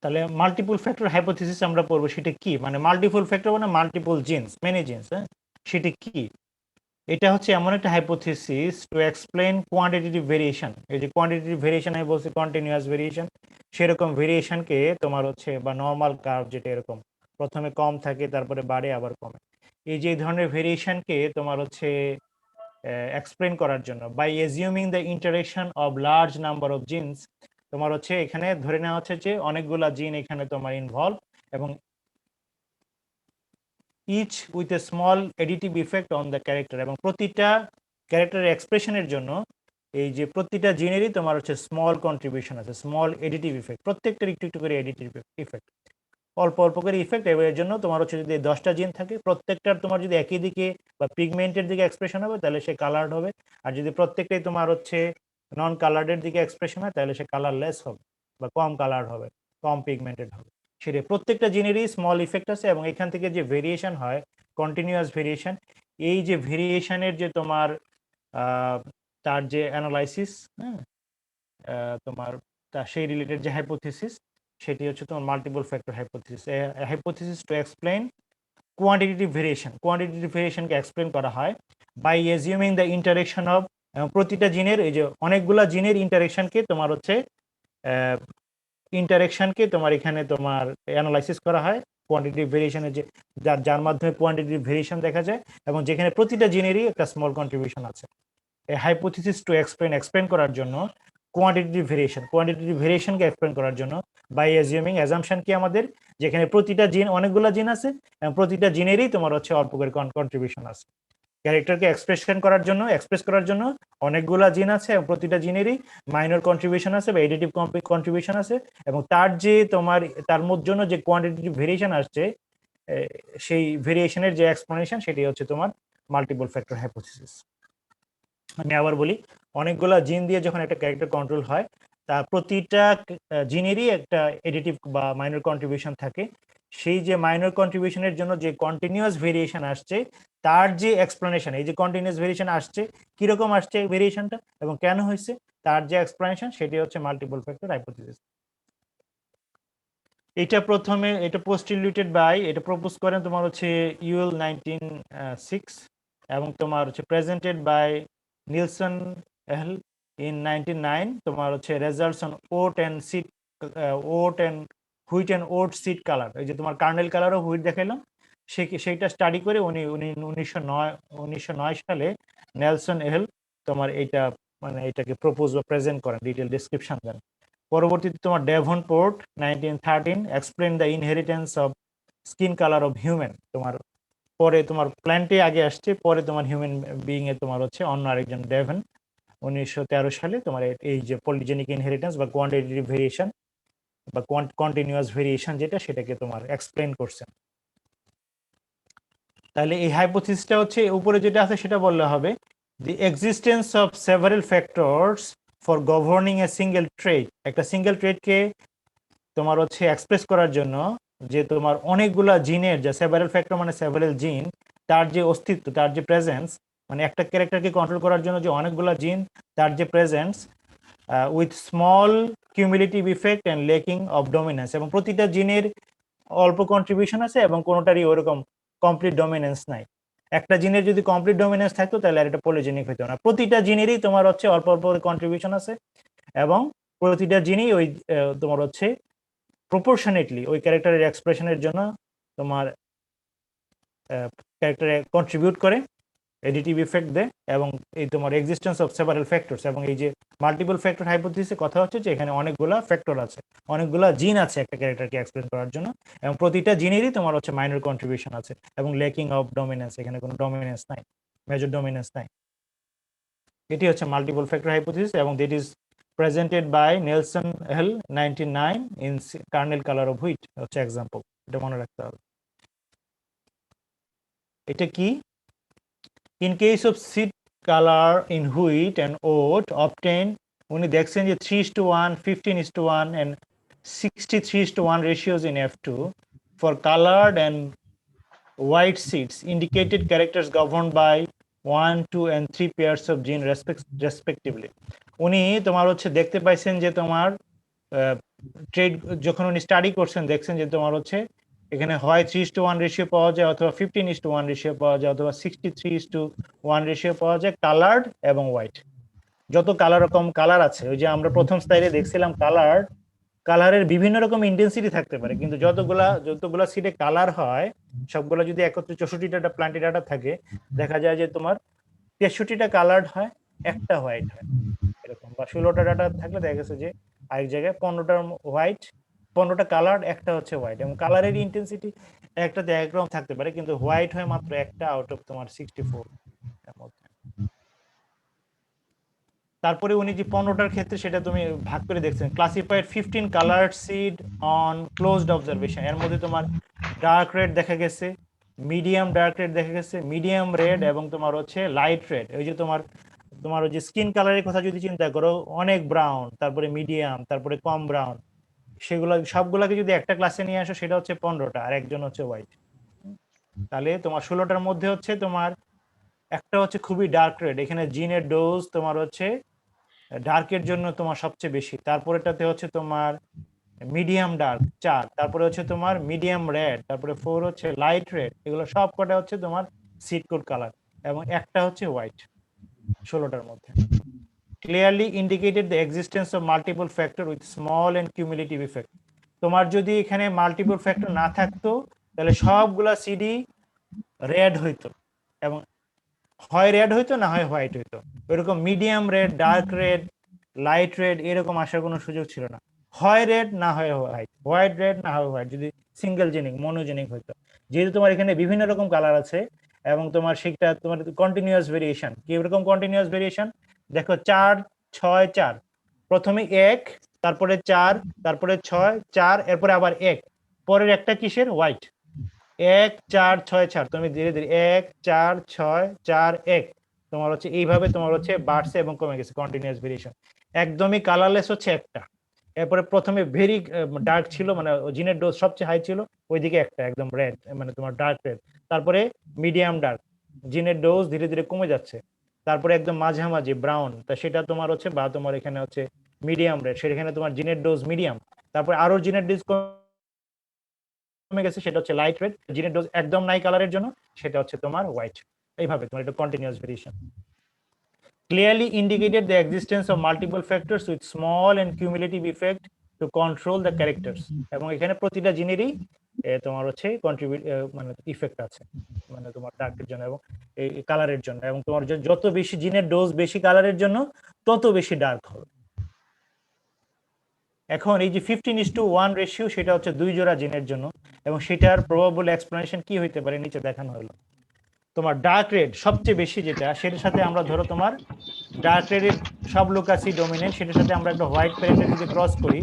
তাহলে মাল্টিপল ফ্যাক্টর হাইপোথিসিস আমরা পড়বো, সেটা কি? মানে মাল্টিপল ফ্যাক্টর মানে মাল্টিপল জিনস, মেনি জিনস, হ্যাঁ, সেটা কি? এটা হচ্ছে এমন একটা hypothesis to explain quantitative variation. এই যে কোয়ান্টিটেটিভ ভেরিয়েশন আমি বলছি কন্টিনিউয়াস ভেরিয়েশন, সেরকম ভেরিয়েশনকে তোমার হচ্ছে বা নর্মাল কার্ভ যেটা এরকম প্রথমে কম থাকে তারপরে বাড়ে আবার কমে, এই যে ধরনের ভেরিয়েশনকে তোমার হচ্ছে এক্সপ্লেন করার জন্য by assuming the interaction of large number of genes, তোমার হচ্ছে এখানে ধরে নেওয়া হচ্ছে যে অনেকগুলা জিন এখানে তোমার ইনভলভ, এবং each with a small additive effect on the character, এবং প্রতিটা ক্যারেক্টারের এক্সপ্রেশনের জন্য এই যে প্রতিটা জিনেরই তোমার হচ্ছে স্মল কন্ট্রিবিউশন আছে, স্মল এডিটিভ ইফেক্ট, প্রত্যেকটার একটু একটু করে এডিটিভ ইফেক্ট, অল্প অল্প করে ইফেক্ট। এর জন্য তোমার হচ্ছে যদি 10টা জিন থাকে, প্রত্যেকটার তোমার যদি একই দিকে বা পিগমেন্টের দিকে এক্সপ্রেশন হবে তাহলে সে কালার্ড হবে, আর যদি প্রত্যেকটাই তোমার হচ্ছে নন কালার্ডের দিকে এক্সপ্রেশন হয় তাহলে সে কালারলেস হবে বা কম কালার হবে, কম পিগমেন্টেড হবে। সেটা প্রত্যেকটা জিনেরই স্মল ইফেক্ট আছে, এবং এখান থেকে যে ভেরিয়েশন হয় কন্টিনিউয়াস ভেরিয়েশন, এই যে ভেরিয়েশনের যে তোমার তার যে অ্যানালাইসিস, হ্যাঁ, তোমার তার সেই রিলেটেড যে হাইপোথিসিস, সেটি হচ্ছে তোমার multiple factor hypothesis. Hypothesis to explain quantitative variation, quantitative ভেরিয়েশনকে এক্সপ্লেন করা হয় by assuming the interaction of, প্রতিটা জিনের এই যে অনেকগুলা জিনের ইন্টারেকশনকে তোমার হচ্ছে তোমার এখানে তোমার অ্যানালাইসিস করা হয় কোয়ান্টিটেটিভ ভেরিয়েশনের যে যার মাধ্যমে কোয়ান্টিটেটিভ ভেরিয়েশন দেখা যায়, এবং যেখানে প্রতিটা জিনেরই একটা স্মল কন্ট্রিবিউশন আছে। এই হাইপোথিসিস টু এক্সপ্লেন করার জন্য কোয়ান্টিটেটিভ ভেরিয়েশনকে এক্সপ্লেন করার জন্য বাই অ্যাজিউমিং, অ্যাজাম্পশন কি আমাদের, যেখানে প্রতিটা জিন, অনেকগুলা জিন আছে এবং প্রতিটা জিনেরই তোমার হচ্ছে অল্প করে কন্ট্রিবিউশন আছে। ক্যারেক্টারকে এক্সপ্রেস করার জন্য অনেকগুলা জিন আছে এবং প্রতিটা জিনেরই মাইনর কন্ট্রিবিউশন আছে বা এডিটিভ কন্ট্রিবিউশন আছে, এবং তার জন্য যে কোয়ান্টিটেটিভ ভেরিয়েশন আসছে, সেই ভেরিয়েশনের যে এক্সপ্লানেশন সেটি হচ্ছে তোমার মাল্টিপল ফ্যাক্টর হাইপোথিসিস। আমি আবার বলি, অনেকগুলা জিন দিয়ে যখন একটা ক্যারেক্টার কন্ট্রোল হয়, তা প্রতিটা জিনেরই একটা এডিটিভ বা মাইনর কন্ট্রিবিউশন থাকে। সেই যে মাইনর কন্ট্রিবিউশনের জন্য যে কন্টিনিউয়াস ভেরিয়েশন আসছে, তার যে এক্সপ্লানেশন, এই যে কন্টিনিউয়াস ভেরিয়েশন আসছে, কিরকম আসছে ভেরিয়েশনটা এবং কেন হয়েছে, তার যে এক্সপ্লানেশন সেটি হচ্ছে মাল্টিপল ফ্যাক্টর হাইপোথিসিস। এটা পোস্টিলিউটেড বাই, এটা প্রপোজ করেন তোমার হচ্ছে ইউএল 1906, এবং তোমার হচ্ছে presented by Nilsson Ehle in 1909। তোমার হচ্ছে results on oat and wheat seed colour, এই যে তোমার কার্নেল কালারও হুইট দেখাইলাম, সেইটা স্টাডি করে উনি 1909 সালে নেলসন এল তোমার এটাকে প্রপোজ বা প্রেজেন্ট করেন, ডিটেল ডেসক্রিপশন দেন। পরবর্তীতে তোমার Devonport 1913 explain the inheritance of skin colour of human. পরে তোমার প্ল্যান্টে আগে আসছে, পরে তোমার হিউম্যান বিইং এ তোমার হচ্ছে অন্য আরেকজন ডেভন 1913 সালে তোমার এই যে পলিজেনিক ইনহেরিটেন্স বা কোয়ান্টিটেটিভ ভেরিয়েশন বা কন্টিনিউয়াস ভেরিয়েশন সেটাকে তোমার এক্সপ্লেন করছেন। তাহলে এই হাইপোথিসিসটা হচ্ছে উপরে যেটা আছে সেটা বললে হবে, the existence of several factors for governing a single trait. একটা সিঙ্গেল ট্রেডকে তোমার হচ্ছে এক্সপ্রেস করার জন্য যে তোমার অনেকগুলা জিনের, যে সেভারাল ফ্যাক্টর মানে সেভারাল জিন, তার যে অস্তিত্ব, তার যে প্রেজেন্স, মানে একটা ক্যারেক্টারকে কন্ট্রোল করার জন্য যে অনেকগুলা জিন, তার যে presence with small cumulative effect and lacking of dominance, এবং প্রতিটা জিনের অল্প কন্ট্রিবিউশন আছে এবং কোনোটারই ওরকম কমপ্লিট ডমিনেন্স নাই। একটা জিনের যদি কমপ্লিট ডমিনেন্স থাকতো তাহলে আর এটা পলিজেনিক হতো না। প্রতিটা জিনেরই তোমার হচ্ছে অল্প অল্প কন্ট্রিবিউশন আছে এবং প্রতিটা জিনই ওই তোমার হচ্ছে প্রপোর্শনেটলি ওই ক্যারেক্টারের এক্সপ্রেশনের জন্য তোমার ক্যারেক্টারে কন্ট্রিবিউট করে, এডিটিভ ইফেক্ট দেয়, এবং এই তোমার এক্সিস্টেন্স অফ সেভারাল ফ্যাক্টরস, এবং এই যে মাল্টিপল ফ্যাক্টর হাইপোথিসিসে কথা হচ্ছে যে এখানে অনেকগুলা ফ্যাক্টর আছে, অনেকগুলা জিন আছে একটা ক্যারেক্টারকে এক্সপ্লেন করার জন্য, এবং প্রতিটা জিনেরই তোমার হচ্ছে মাইনর কন্ট্রিবিউশন আছে এবং লেকিং অফ ডমিনেন্স, এখানে কোনো ডমিনেন্স নাই, মেজর ডমিনেন্স নাই। এটি হচ্ছে মাল্টিপল ফ্যাক্টর হাইপোথিসিস, এবং that is presented by Nilsson Ehle 1909 in kernel colour of wheat হচ্ছে এক্সাম্পল। এটা মনে রাখতে হবে। এটা কি? In case of seed color in wheat and oat obtained, উনি দেখছেন যে 3:1, 15:1 and 63:1 ratios in F2 for colored and white seeds indicated characters governed by 1, 2 and 3 pairs of gene respectively. উনি তোমার হচ্ছে দেখতে পাইছেন যে তোমার ট্রেড যখন উনি স্টাডি করছেন, দেখছেন যে তোমার হচ্ছে এখানে হয় 3:1 রেশিও পাওয়া যায়, অথবা 15:1 রেশিও পাওয়া যায়, অথবা 63:1 রেশিও পাওয়া যায় কালার্ড এবং হোয়াইট। যত রকম কালার আছে, ওই যে আমরা প্রথম স্লাইডে দেখছিলাম কালারের বিভিন্ন রকম ইন্টেন্সিটি থাকতে পারে, কিন্তু যতগুলা সিডে কালার হয় সবগুলা যদি একত্রে 64টা প্লান্টি ডাটা থাকে, দেখা যায় যে তোমার 63টা কালার্ড হয়, একটা হোয়াইট হয় এরকম, বা 16টা ডাটা থাকলে দেখা গেছে যে আরেক জায়গায় 15টা কালার, একটা হচ্ছে হোয়াইট, এবং কালারের ইন্টেন্সিটি একটাতে একরকম থাকতে পারে, কিন্তু হোয়াইট হয় মাত্র একটা আউট অফ তোমার 64 এর মধ্যে। তারপরে উনি যে 15টার ক্ষেত্রে সেটা তুমি ভাগ করে দেখছেন, classified 15 colour seed on closed observation. এর মধ্যে তোমার ডার্ক রেড দেখা গেছে, মিডিয়াম ডার্ক রেড দেখা গেছে, মিডিয়াম রেড, এবং তোমার হচ্ছে লাইট রেড। ওই যে তোমার ওই যে স্কিন কালারের কথা যদি চিন্তা করো, অনেক ব্রাউন, তারপরে মিডিয়াম, তারপরে কম ব্রাউন, সেগুলো সবগুলাকে যদি একটা ক্লাসে নিয়ে আসো সেটা হচ্ছে 15টা, আর একজন হচ্ছে হোয়াইট। তাহলে তোমার 16টার মধ্যে হচ্ছে তোমার একটা হচ্ছে খুবই ডার্ক রেড, এখানে জিনের ডোজ তোমার হচ্ছে ডার্কের জন্য তোমার সবচেয়ে বেশি, তারপরেটাতে হচ্ছে তোমার মিডিয়াম ডার্ক 4, তারপরে হচ্ছে তোমার মিডিয়াম রেড, তারপরে 4 হচ্ছে লাইট রেড। এগুলো সব কটা হচ্ছে তোমার সিড কোড কালার, এবং একটা হচ্ছে হোয়াইট 16টার মধ্যে। Clearly indicated the existence of multiple factor with small and cumulative effect. তোমার যদি এখানে মাল্টিপল ফ্যাক্টর না থাকতো তাহলে সবগুলা সিডি রেড হইতো, এবং হয় রেড হইতো না হয় হোয়াইট হইতো। ওইরকম medium red, dark red, light red এরকম আসার কোনো সুযোগ ছিল না। হয় রেড না হয় হোয়াইট, হোয়াইট রেড না হয় হোয়াইট, যদি সিঙ্গেল জেনিক মনোজেনিক হইতো। যেহেতু তোমার এখানে বিভিন্ন রকম কালার আছে, এবং তোমার সেটা তোমার কন্টিনিউয়াস ভেরিয়েশন। কিরকম কন্টিনিউয়াস ভেরিয়েশন? দেখো 4 6 4, প্রথমে 1, তারপরে 4, তারপরে 6 4, এরপরে আবার 1, পরের একটা কিসের? হোয়াইট। 1 4 6 4, তুমি ধীরে ধীরে 1 4 6 4 1, তোমার হচ্ছে এইভাবে তোমার হচ্ছে বাড়ছে এবং কমে গেছে, কন্টিনিউয়াস ভেরিয়েশন। একদমই কালারলেস হচ্ছে একটা। এরপরে প্রথমে ভেরি ডার্ক ছিল, মানে জিনের ডোজ সবচেয়ে হাই ছিল, ওইদিকে একটা একদম রেড, মানে তোমার ডার্ক রেড। তারপরে মিডিয়াম ডার্ক, জিনের ডোজ ধীরে ধীরে কমে যাচ্ছে। তারপরে একদম মাঝামাঝি ব্রাউন, তা সেটা তোমার হচ্ছে, বা তোমার এখানে হচ্ছে মিডিয়াম রেড, সেখানে তোমার জিনের ডোজ মিডিয়াম। তারপরে আরো জিনের ডোজ কমে গেছে, সেটা হচ্ছে লাইট রেড। জিনের ডোজ একদম নাই কালারের জন্য, সেটা হচ্ছে তোমার হোয়াইট। এইভাবে তোমার এটা continuous variation. Clearly indicated the existence of multiple factors with small and cumulative effect to control the characters. এবং এখানে প্রতিটা জিনেরই তোমার হচ্ছে কন্ট্রিবিউট, মানে ইফেক্ট আছে, মানে তোমার ডার্কের জন্য এবং এই কালারের জন্য। এবং তোমার যত বেশি জিনের ডোজ বেশি কালারের জন্য, তত বেশি ডার্ক হবে। এখন এই যে 15:1 রেশিও, সেটা হচ্ছে 2 জোড়া জিনের জন্য, এবং সেটার প্রবাবল এক্সপ্লেনেশন কি হইতে পারে নিচে দেখানো হলো। তোমার ডার্ক রেড সবচেয়ে বেশি যেটা, সেটার সাথে আমরা ধরো তোমার ডার্ক রেডের সব লুকাসই ডমিনেন্ট, সেটার সাথে আমরা একটা হোয়াইট প্যারেন্টের যদি ক্রস করি,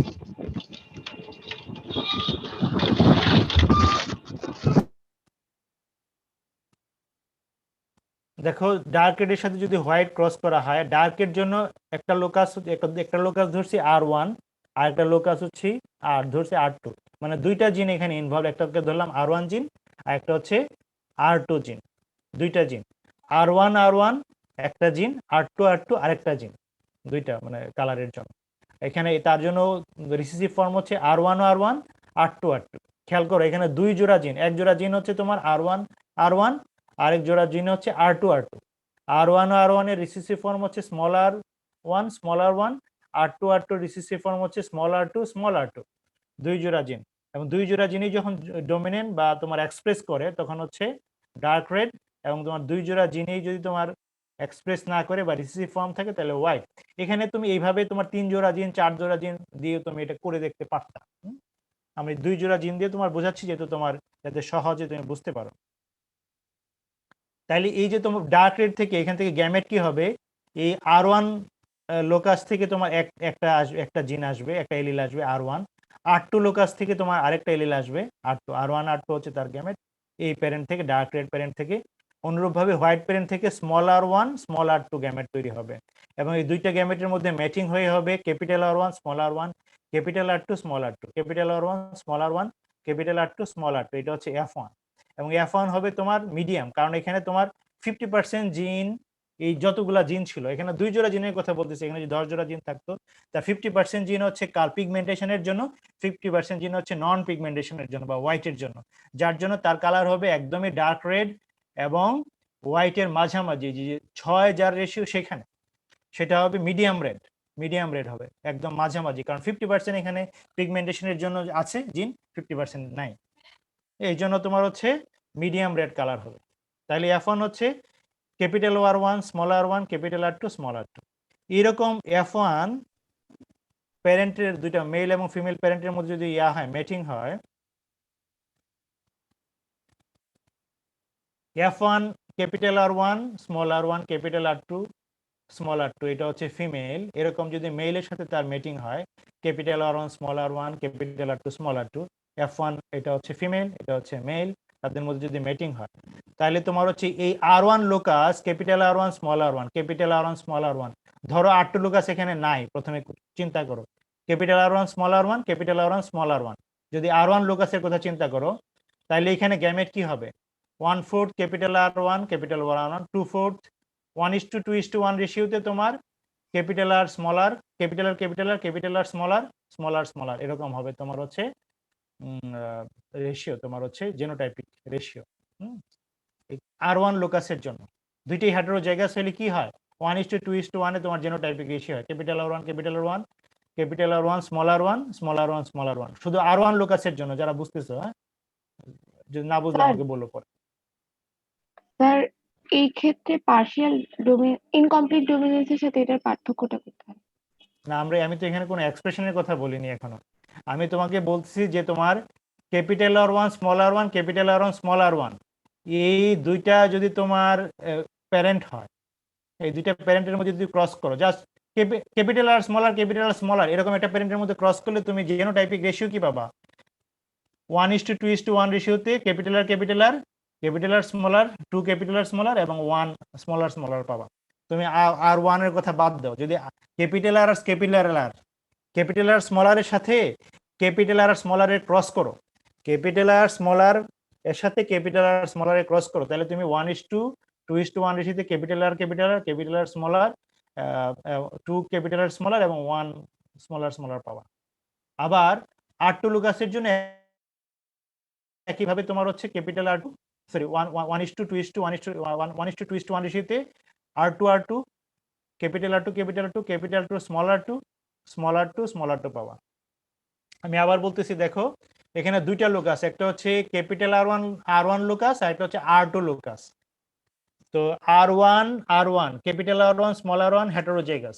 দেখো ডার্ক রেডের সাথে যদি হোয়াইট ক্রস করা হয়, ডার্কের জন্য একটা লোকাস, একটা লোকাস ধরছি R1, আর একটা লোকাস হচ্ছে আর ধরছি R2, মানে দুইটা জিন এখানে ইনভলভ। একটাকে ধরলাম R1 জিন, আর একটা হচ্ছে R2 জিন, দুইটা জিন। R1 একটা জিন, R2 আরেকটা জিন, দুইটা মানে কালারের জন্য। এখানে তার জন্য রিসিসিভ ফর্ম হচ্ছে R1 R2। খেয়াল করো এখানে 2 জোড়া জিন, এক জোড়া জিন হচ্ছে তোমার R1, আরেক জোড়া জিন হচ্ছে R2। R1 এর রিসিসিভ ফর্ম হচ্ছে small r1, R2 recessive form হচ্ছে স্মল r2। 2 জোড়া জিন, এবং 2 জোড়া জিনই যখন ডমিনেন্ট বা তোমার এক্সপ্রেস করে, তখন হচ্ছে ডার্ক রেড। এবং তোমার 2 জোড়া জিনই যদি তোমার এক্সপ্রেস না করে বা রিসিসিভ ফর্ম থাকে, তাহলে হোয়াইট। এখানে তুমি এইভাবে তোমার 3 জোড়া জিন 4 জোড়া জিন দিয়ে তুমি এটা করে দেখতে পারতা। আমি 2 জোড়া জিন দিয়ে তোমার বোঝাচ্ছি, যেহেতু তোমার যাতে সহজে তুমি বুঝতে পারো। তাইলে এই যে তোমার ডার্ক রেড থেকে, এখান থেকে গ্যামেট কি হবে, এই R1 লোকাস থেকে তোমার একটা জিন আসবে, একটা এলিল আসবে R1। R2 লোকাস থেকে তোমার আরেকটা এলিল আসবে R2। R1 R2 হচ্ছে তার গ্যামেট এই প্যারেন্ট থেকে, ডার্ক রেড প্যারেন্ট থেকে। অনুরূপভাবে হোয়াইট প্যারেন্ট থেকে small r1 small r2 gamete তৈরি হবে, এবং এই দুইটা গ্যামেটের মধ্যে ম্যাচিং হয়ে হবে capital R1 small r1, capital R2 small r2, capital R1 small r1, capital R2 small r2। এটা হচ্ছে F1। এবং F1 হবে তোমার মিডিয়াম, কারণ এখানে তোমার 50% জিন, এই যতগুলা জিন ছিল, এখানে 2 জোড়া জিনের কথা বলতেছি, এখানে যদি 10 জোড়া জিন থাকতো, তা 50% জিন হচ্ছে পিগমেন্টেশনের জন্য, 50% জিন হচ্ছে নন পিগমেন্টেশনের জন্য বা হোয়াইটের জন্য, যার জন্য তার কালার হবে একদমই ডার্ক রেড এবং হোয়াইটের মাঝামাঝি, যে 6 যার রেশিও সেখানে, সেটা হবে মিডিয়াম রেড হবে একদম মাঝামাঝি, কারণ 50% এখানে পিগমেন্টেশনের জন্য আছে জিন, 50% নাই, এই জন্য তোমার হচ্ছে মিডিয়াম রেড কালার হবে। তাহলে F1 হচ্ছে capital R1 small r1, capital R2 small r2। এরকম F1 প্যারেন্টের, দুইটা মেল এবং ফিমেল প্যারেন্টের মধ্যে যদি হয়, ম্যাচিং হয়, F1 capital R1 small r1, capital R2 small r2, এটা হচ্ছে ফিমেল। এরকম যদি মেলের সাথে তার মিটিং হয়, capital R1 small r1, capital R2 small r2, F1 এটা হচ্ছে ফিমেল, এটা হচ্ছে মেল, তাদের মধ্যে যদি মিটিং হয়, তাহলে তোমার হচ্ছে এই R1 locus capital R1 small r1, capital R1 small r1, ধরো R2 লোকাস এখানে নাই, প্রথমে চিন্তা করো capital R1 small r1, capital R1 small r1, যদি R1 লোকাসের কথা চিন্তা করো, তাহলে এখানে গ্যামেট কি হবে, 1/4 ক্যাপিটাল R1, ক্যাপিটাল R1, 2/4 1:2:1 রেশিওতে তোমার capital R small R, capital R capital R, capital R small R, small R small R, এরকম হবে তোমার হচ্ছে রেশিও, তোমার হচ্ছে জেনোটাইপিক রেশিও। R1 লোকাসের জন্য দুইটি হেটেরোজাইগাস হলে কি হয়, 1:2:1 এ তোমার জেনোটাইপিক রেশিও হয় capital R1, capital R1, capital R1 small r1, small r1, small r1, শুধু R1 লোকাসের জন্য, যারা বুঝতেছো। হ্যাঁ, যদি না বুঝলে আমাকে বলো পরে। স্যার, এই ক্ষেত্রে পার্শিয়াল ইনকমপ্লিট ডোমিনেন্সের সাথে এটার পার্থক্যটা কোথায়? না, আমি তো এখানে কোনো এক্সপ্রেশনের কথা বলিনি এখনো। আমি তোমাকে বলছি যে তোমার capital R1 small r1, capital R1 small r1, এই দুইটা যদি তোমার প্যারেন্ট হয়, এই দুইটা প্যারেন্টের মধ্যে যদি ক্রস করো, জাস্ট ক্যাপিটাল আর স্মলার এরকম একটা প্যারেন্টের মধ্যে ক্রস করলে তুমি জিনোটাইপিক রেশিও কি পাবা? 1:2:1 রেশিওতে capital R smaller, 2 capital R smaller এবং 1 স্মলার পাবা। তুমি আর 1 এর কথা বাদ দাও, যদি ক্যাপিটাল আর স্মলারের সাথে ক্যাপিটাল আর স্মলারের ক্রস করো, ক্যাপিটাল আর স্মলার এর সাথে ক্যাপিটাল আর স্মলারের ক্রস করো, তাহলে তুমি 1:2:1 রেশিওতে capital R smaller, 2 capital R smaller এবং 1 স্মলার পাবা। আবার R2 লুকাসের জন্য একইভাবে তোমার হচ্ছে capital R2 sorry 1:2:1 রেশিওতে R2 capital R2 small r2 পাওয়া। আমি আবার বলতেছি, দেখো এখানে দুইটা লুকাস, একটা হচ্ছে ক্যাপিটাল R1 লুকাস আর একটা হচ্ছে R2 লুকাস। তো R1 capital R1 small r1 heterozygous,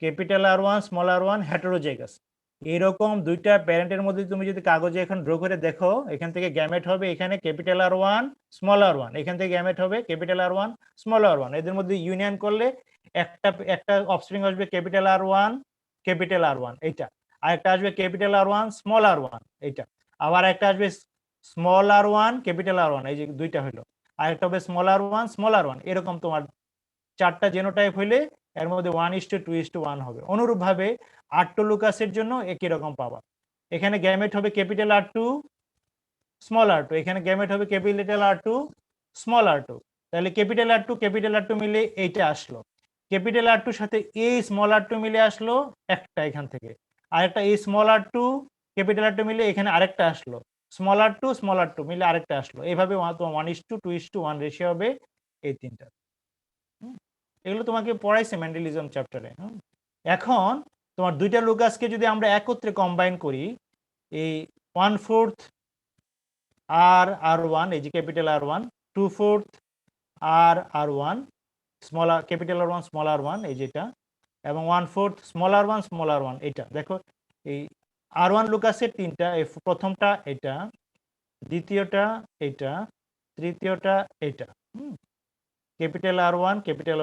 capital R1 small r1 heterozygous. এরকম দুইটা প্যারেন্টের মধ্যে তুমি যদি কাগজে এখন ড্র করে দেখো, এখান থেকে গ্যামেট হবে এখানে ক্যাপিটাল R1 স্মল r1, এখান থেকে গ্যামেট হবে ক্যাপিটাল R1 স্মল r1। এদের মধ্যে ইউনিয়ন করলে একটা অফস্প্রিং আসবে ক্যাপিটাল R1 এইটা, আর একটা আসবে ক্যাপিটাল R1 স্মল r1 এইটা, আবার একটা আসবে স্মল r1 ক্যাপিটাল R1, এই যে দুইটা হলো, আর একটা হবে স্মল r1 এরকম তোমার চারটা জেনোটাইপ হইলে এর মধ্যে 1:2:1 হবে। অনুরূপভাবে R2 লুকাসের জন্য একই রকম পাবা, এখানে গ্যামেট হবে ক্যাপিটাল R2 স্মল r2, এখানে গ্যামেট হবে ক্যাপিটাল R2 স্মল r2, তাহলে ক্যাপিটাল R2 মিলে এইটা আসলো, ক্যাপিটাল R2 সাথে এই স্মল r2 মিলে আসলো একটা এখান থেকে, আরেকটা এই স্মল r2 ক্যাপিটাল R2 মিলে এখানে আরেকটা আসলো, স্মল r2 মিলে আরেকটা আসলো, এইভাবে 1:2:1 রেশিও হবে এই তিনটা। এগুলো তোমাকে পড়াইছে মেন্ডেলিজম চ্যাপ্টারে। এখন তোমার দুইটা লুকাসকে যদি আমরা একত্রে কম্বাইন করি, এই 1/4 R1 এই যে capital R1, 2/4 R1 capital R1 small r1 এই যেটা, এবং 1/4 স্মল r1 এটা। দেখো এই R1 লুকাসের তিনটা, প্রথমটা এটা, দ্বিতীয়টা এটা, তৃতীয়টা এটা। Capital R1 capital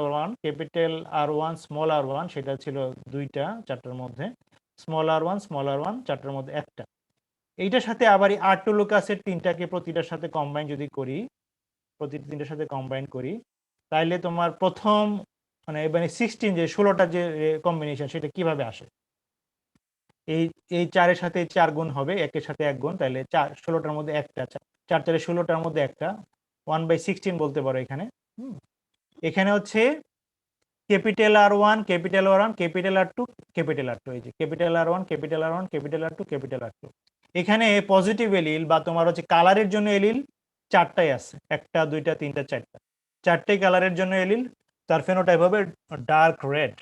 R1 small r1 সেটা ছিল দুইটা চারটার মধ্যে, স্মল r1 চারটার মধ্যে একটা। এইটার সাথে আবার এই R2 লুকাসের তিনটাকে প্রতিটার সাথে কম্বাইন যদি করি, তিনটার সাথে কম্বাইন করি, তাইলে তোমার প্রথম মানে 16 যে 16টা যে কম্বিনেশন সেটা কিভাবে আসে? এই 4-এর সাথে 4 গুণ হবে, 1-এর সাথে 1 গুণ, তাহলে 16টার মধ্যে একটা, 4 16টার মধ্যে একটা, 1/16 বলতে পারো এখানে। এখানে হচ্ছে ক্যাপিটাল R1 ক্যাপিটাল R2 এই যে ক্যাপিটাল R1 ক্যাপিটাল R2 এখানে পজিটিভ এলিল বা তোমার হচ্ছে কালারের জন্য এলিল চারটাই আছে, একটা দুইটা তিনটা চারটা, চারটাই কালারের জন্য এলিল, তার ফেনোটাইপ হবে ডার্ক রেড।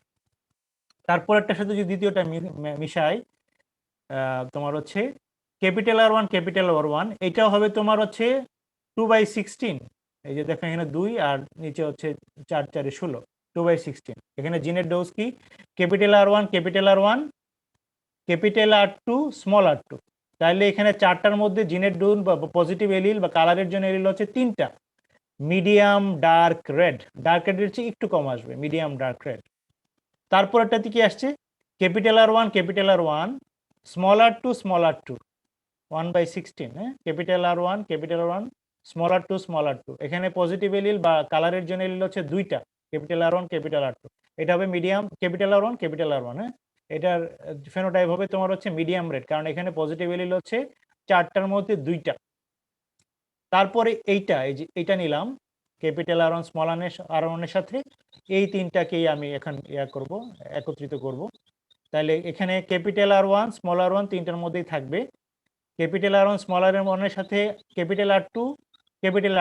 তারপর একটার সাথে যদি দ্বিতীয়টা মিশাই, তোমার হচ্ছে ক্যাপিটাল R1 এটাও হবে তোমার হচ্ছে 2/16, এই যে দেখো এখানে 2 আর নিচে হচ্ছে 4×4=16, 2/16। এখানে জিনের ডোজ কি? Capital R1 capital R2 small r2, তাহলে এখানে চারটার মধ্যে জিনের ডোজ বা পজিটিভ এলিল বা কালারের জন্য এলিল হচ্ছে তিনটা, মিডিয়াম ডার্ক রেড, ডার্ক রেডের চেয়ে একটু কম আসবে, মিডিয়াম ডার্ক রেড। তারপরটাতে কি আসছে? Capital R1 small r2 1/16, capital R1 small r2 এখানে পজিটিভ এলিল বা কালারের জন্য এলিল হচ্ছে দুইটা, ক্যাপিটাল R1 ক্যাপিটাল R2, এটা হবে মিডিয়াম ক্যাপিটাল R1 এটার ফেনোটাইপ হবে তোমার হচ্ছে মিডিয়াম রেড, কারণ এখানে পজিটিভ এলিল হচ্ছে চারটার মধ্যে দুইটা। তারপরে এইটা, এই যে এইটা নিলাম ক্যাপিটাল R1 স্মল r1 এর সাথে, এই তিনটাকেই আমি এখন একত্রিত করব, তাহলে এখানে ক্যাপিটাল R1 স্মল r1 তিনটার মধ্যেই থাকবে, ক্যাপিটাল R1 স্মল r1 এর সাথে ক্যাপিটাল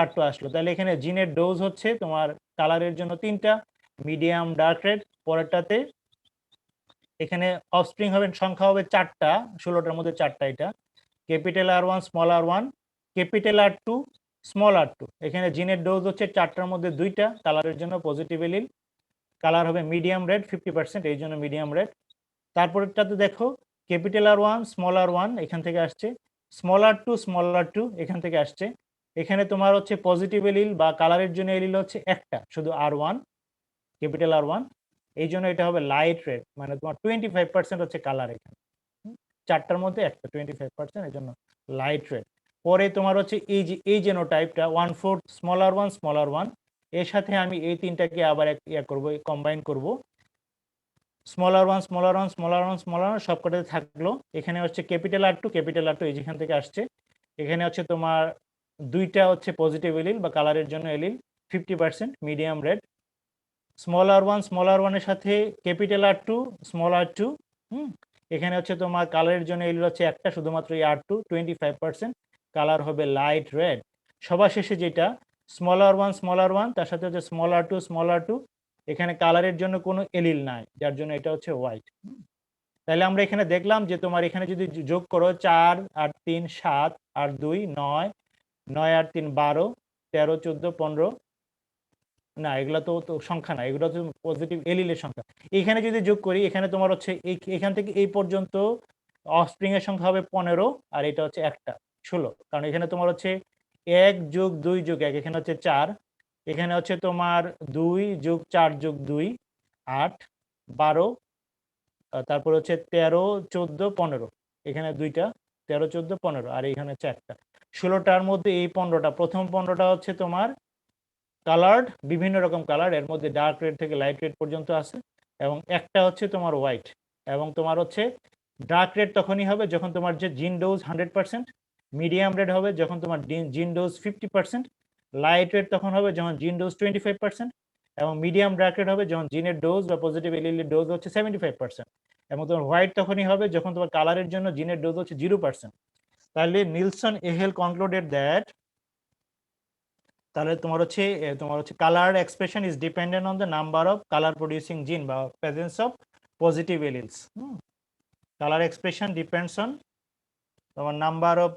R2 আসলো, তাহলে এখানে জিনের ডোজ হচ্ছে তোমার কালারের জন্য তিনটা, মিডিয়াম ডার্ক রেড। পরেরটাতে এখানে অফস্প্রিং হবে, সংখ্যা হবে চারটা, 16টার মধ্যে চারটা, এটা capital R1 small r1 capital R2 small r2, এখানে জিনের ডোজ হচ্ছে চারটার মধ্যে দুইটা, কালারের জন্য পজিটিভ এলিল, কালার হবে মিডিয়াম রেড 50%, এই জন্য মিডিয়াম রেড। তারপরেরটাতে দেখো ক্যাপিটাল R1 স্মল r1 এখান থেকে আসছে, স্মল r2 এখান থেকে আসছে, এখানে তোমার হচ্ছে পজিটিভ এলিল বা কালারের জন্য এলিল হচ্ছে একটা শুধু R1, ক্যাপিটাল R1, এই জন্য এটা হবে লাইট রেড, মানে তোমার 25% হচ্ছে কালার এখানে। চারটার মধ্যে একটা 25%, এই জন্য লাইট রেড। পরে তোমার হচ্ছে এই জেনোটাইপটা 1/4 স্মলার ওয়ান, এর সাথে আমি এই তিনটাকে আবার করবো, কম্বাইন করব। স্মলার ওয়ান সবকটাতে থাকলো। এখানে হচ্ছে ক্যাপিটাল R2 এই যেখান থেকে আসছে। এখানে হচ্ছে তোমার দুইটা হচ্ছে পজিটিভ এলিল বা কালারের জন্য এলিল 50% মিডিয়াম রেড। স্মলার ওয়ানের সাথে ক্যাপিটাল R2 R2, এখানে হচ্ছে তোমার কালারের জন্য এলিল হচ্ছে একটা শুধুমাত্র এই R2 25%, কালার হবে লাইট রেড। সবার শেষে যেটা স্মলার ওয়ান তার সাথে হচ্ছে R2, এখানে কালারের জন্য কোনো এলিল নাই, যার জন্য এটা হচ্ছে হোয়াইট। তাহলে আমরা এখানে দেখলাম যে তোমার এখানে যদি যোগ করো 4 আর 3 7 আর 2 9, 9 আর 3 12, 13 14 15, না এগুলো তো সংখ্যা না, এগুলো তো পজিটিভ এলিলের সংখ্যা। এখানে যদি যোগ করি এখানে তোমার হচ্ছে এখান থেকে এই পর্যন্ত অফস্প্রিং এর সংখ্যা হবে 15, আর এটা হচ্ছে একটা 16, কারণ এখানে তোমার হচ্ছে 1 যোগ 2 যোগ 1, এখানে হচ্ছে 4, এখানে হচ্ছে তোমার 2 যোগ 4 যোগ 2 8 12, তারপর হচ্ছে 13 14 15, এখানে দুইটা 13 14 15, আর এখানে হচ্ছে একটা 16টার মধ্যে এই 15টা, প্রথম 15টা হচ্ছে তোমার কালার্ড, বিভিন্ন রকম কালার, এর মধ্যে ডার্ক রেড থেকে লাইট রেড পর্যন্ত আছে, এবং একটা হচ্ছে তোমার হোয়াইট। এবং তোমার হচ্ছে ডার্ক রেড তখনই হবে যখন তোমার যে জিন ডোজ 100%, মিডিয়াম রেড হবে যখন তোমার জিন ডোজ 50%, লাইট রেড তখন হবে যখন জিন ডোজ 25%, এবং মিডিয়াম ডার্ক রেড হবে যখন জিনের ডোজ বা পজিটিভ এলিলের ডোজ হচ্ছে 75%, এবং তোমার হোয়াইট তখনই হবে যখন তোমার কালারের জন্য জিনের ডোজ হচ্ছে 0%। তাহলে নিলসন এহেল কনক্লুডেড দ্যাট, তাহলে তোমার হচ্ছে colour expression is dependent on the number of colour producing gene বা presence of positive alleles. Colour expression depends on তোমার number of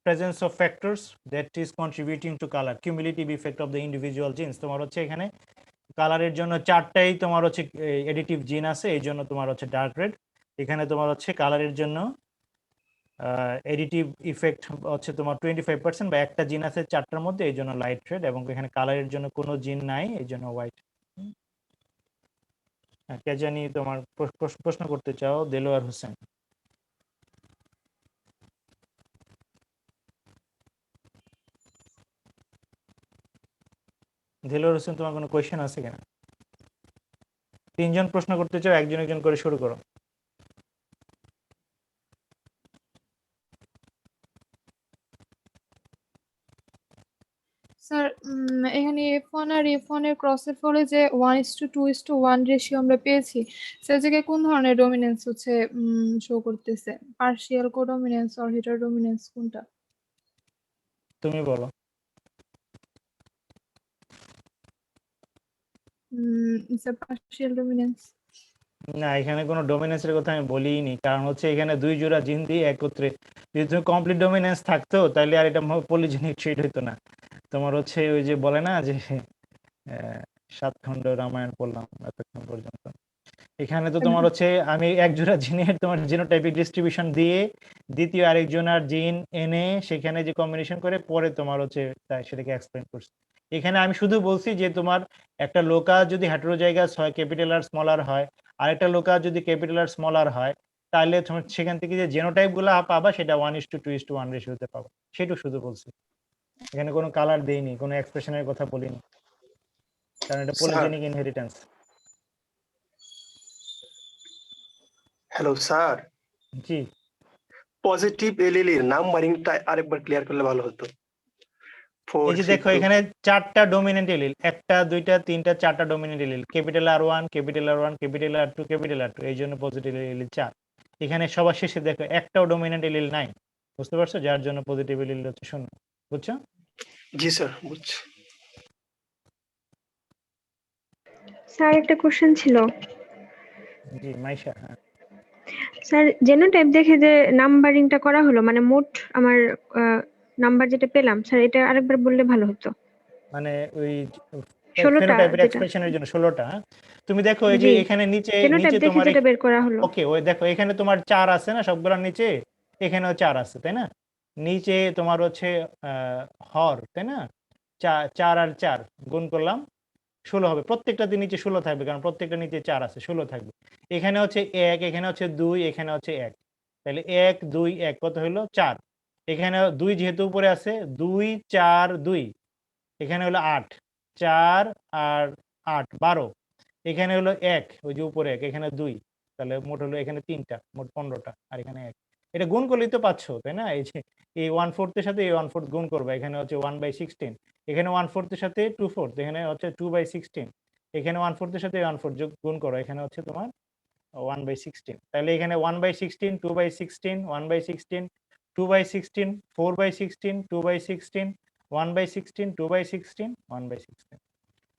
presence of factors that is contributing to colour, cumulative effect of the individual genes. তোমার হচ্ছে এখানে কালারের জন্য চারটাই তোমার হচ্ছে additive জিন আছে, এই জন্য তোমার হচ্ছে ডার্ক রেড। এখানে তোমার হচ্ছে কালারের জন্য এডিটিভ ইফেক্ট হচ্ছে তোমার 25% বা একটা জিন আছে চারটার মধ্যে, এই জন্য লাইট রেড, এবং এখানে কালারের জন্য কোনো জিন নাই, এই জন্য হোয়াইট। কে জানি তোমার প্রশ্ন করতে চাও? দেলোয়ার হোসেন। দেলোয়ার হোসেন, তোমার কোনো কোয়েশ্চেন আছে কিনা? তিনজন প্রশ্ন করতে চাও, একজন একজন করে শুরু করো। স্যার এখানে F1 আর F1 এর ক্রসের ফলে যে 1:2:1 রেশিও আমরা পেয়েছি, সে জায়গায় কোন ধরনের ডমিনেন্স হচ্ছে শো করতেছে? পার্শিয়াল কোডমিনেন্স অর হেটারোডমিনেন্স কোনটা? তুমি বলো। Sir partial dominance. না, এখানে কোনো ডমিনেন্সের কথা আমি বলিনি, কারণ হচ্ছে এখানে দুই জোড়া জিন দিয়ে একত্রে, যদি তুমি কমপ্লিট ডমিনেন্স থাকতো তাহলে আর এটা পলিজেনিক ট্রিট হইতো না। তোমার হচ্ছে ওই যে বলে না যে 7 খণ্ড রামায়ণ পড়লাম এতক্ষণ পর্যন্ত, এখানে তো তোমার হচ্ছে আমি এক জোড়া জিনের তোমার জিনোটাইপিক ডিস্ট্রিবিউশন দিয়ে দ্বিতীয় আরেকজনের জিন এনে সেখানে যে কম্বিনেশন করে পরে তোমার হচ্ছে তাই সেটাকে এক্সপ্লেন করছি। এখানে আমি শুধু বলছি যে তোমার একটা লোকা যদি হেটেরোজাইগাস হয়, ক্যাপিটাল আর স্মলার হয়, আর একটা লোকা যদি ক্যাপিটাল আর স্মলার হয়, তাহলে তোমার সেখান থেকে যে জেনোটাইপ গুলো পাবা সেটা 1:2:1 রেশিওতে পাবা, সেটু শুধু বলছি। এখানে কোনো কালার দেইনি, কোনো এক্সপ্রেশনের কথা বলিনি, কারণ এটা পলিজেনিক ইনহেরিটেন্স। হ্যালো স্যার, জি, পজিটিভ এলিলির নাম্বারিংটা আরেকবার ক্লিয়ার করলে ভালো হতো। এই যে দেখো এখানে চারটা ডমিনেন্ট এলিল, একটা দুইটা তিনটা চারটা dominant allele, capital R1, capital R1, capital R2, capital R2, এই জন্য পজিটিভ এলিল 4। এখানে সবার শেষে দেখো একটাও ডমিনেন্ট এলিল নাই, বুঝতে পারছো? যার জন্য পজিটিভ এলিল হচ্ছে 0, বুঝছো? জি স্যার, বুঝছি। স্যার একটা কোশ্চেন ছিল। জি মাইশা। হ্যাঁ স্যার জেনোটাইপ দেখে যে নাম্বারিংটা করা হলো, মানে মোট আমার নাম্বার যেটা পেলাম, স্যার এটা আরেকবার বললে ভালো হতো। মানে ওই 16টা ফেনোটাইপের যেটা এক্সপ্রেশনের জন্য 16টা। তুমি দেখো এই যে জি এখানে নিচে জেনোটাইপ দেখে তোমার যেটা বের করা হলো। ওকে, ওই দেখো এখানে তোমার 4 আছে না সবগুলোর নিচে, এখানেও 4 আছে, তাই না? নিচে তোমার হচ্ছে হর, তাই না? 4 আর 4 গুণ করলাম 16 হবে। প্রত্যেকটাতে নিচে 16 থাকবে, কারণ প্রত্যেকটা নিচে 4 আছে, 16 থাকবে। এখানে হচ্ছে 1, এখানে হচ্ছে 2, এখানে হচ্ছে 1, তাহলে 1 2 1 কত হলো 4। এখানে 2 যেহেতু উপরে আছে, 2 4 2, এখানে হলো 8, 4 আর 8 12, এখানে হলো 1, ওই যে উপরে 1, এখানে 2, তাহলে মোট হলো এখানে 3টা, মোট 15টা, আর এখানে 1। এটা গুণ করলেই তো পাচ্ছ, তাই না? এই যে এই 1/4 এর সাথে এই 1/4 গুণ করবে, এখানে হচ্ছে 1/16, এখানে 1/4 এর সাথে 2/4, এখানে হচ্ছে 2/16, এখানে 1/4 এর সাথে 1/4 যোগ গুণ করো, এখানে হচ্ছে তোমার 1/16। তাহলে এখানে 1/16, 2/16, 1/16, 2/16, 4/16, 2/16, 1/16, 2/16, 1/16।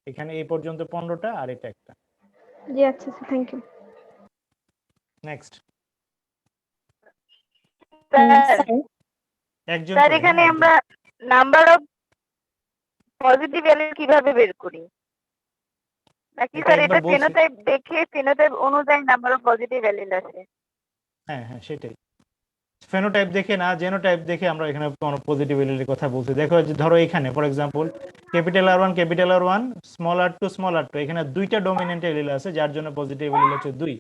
এখানে এই পর্যন্ত 15টা, আর এটা একটা। জি আচ্ছা sir, thank you. Next sir একজন স্যার করে, এখানে হ্যাঁ, আমরা নাম্বার অফ পজিটিভ এলিমেন্ট কিভাবে বের করি? নাকি এটা স্যার একবার এটা বলছি। ফেনোটাইপ দেখে ফেনোটাইপ অনুযায়ী নাম্বার অফ পজিটিভ এলিমেন্ট আসে? হ্যাঁ হ্যাঁ, সেটাই। ফেনোটাইপ দেখে না, জেনোটাইপ দেখে আমরা এখানে কোনো পজিটিভ এলিমেন্টের কথা বলছি। দেখো যে ধরো এখানে for example capital R1 capital R1 small r2 small r2, এখানে দুইটা ডমিনেন্ট এলিল আছে, যার জন্য পজিটিভ এলিল হচ্ছে 2।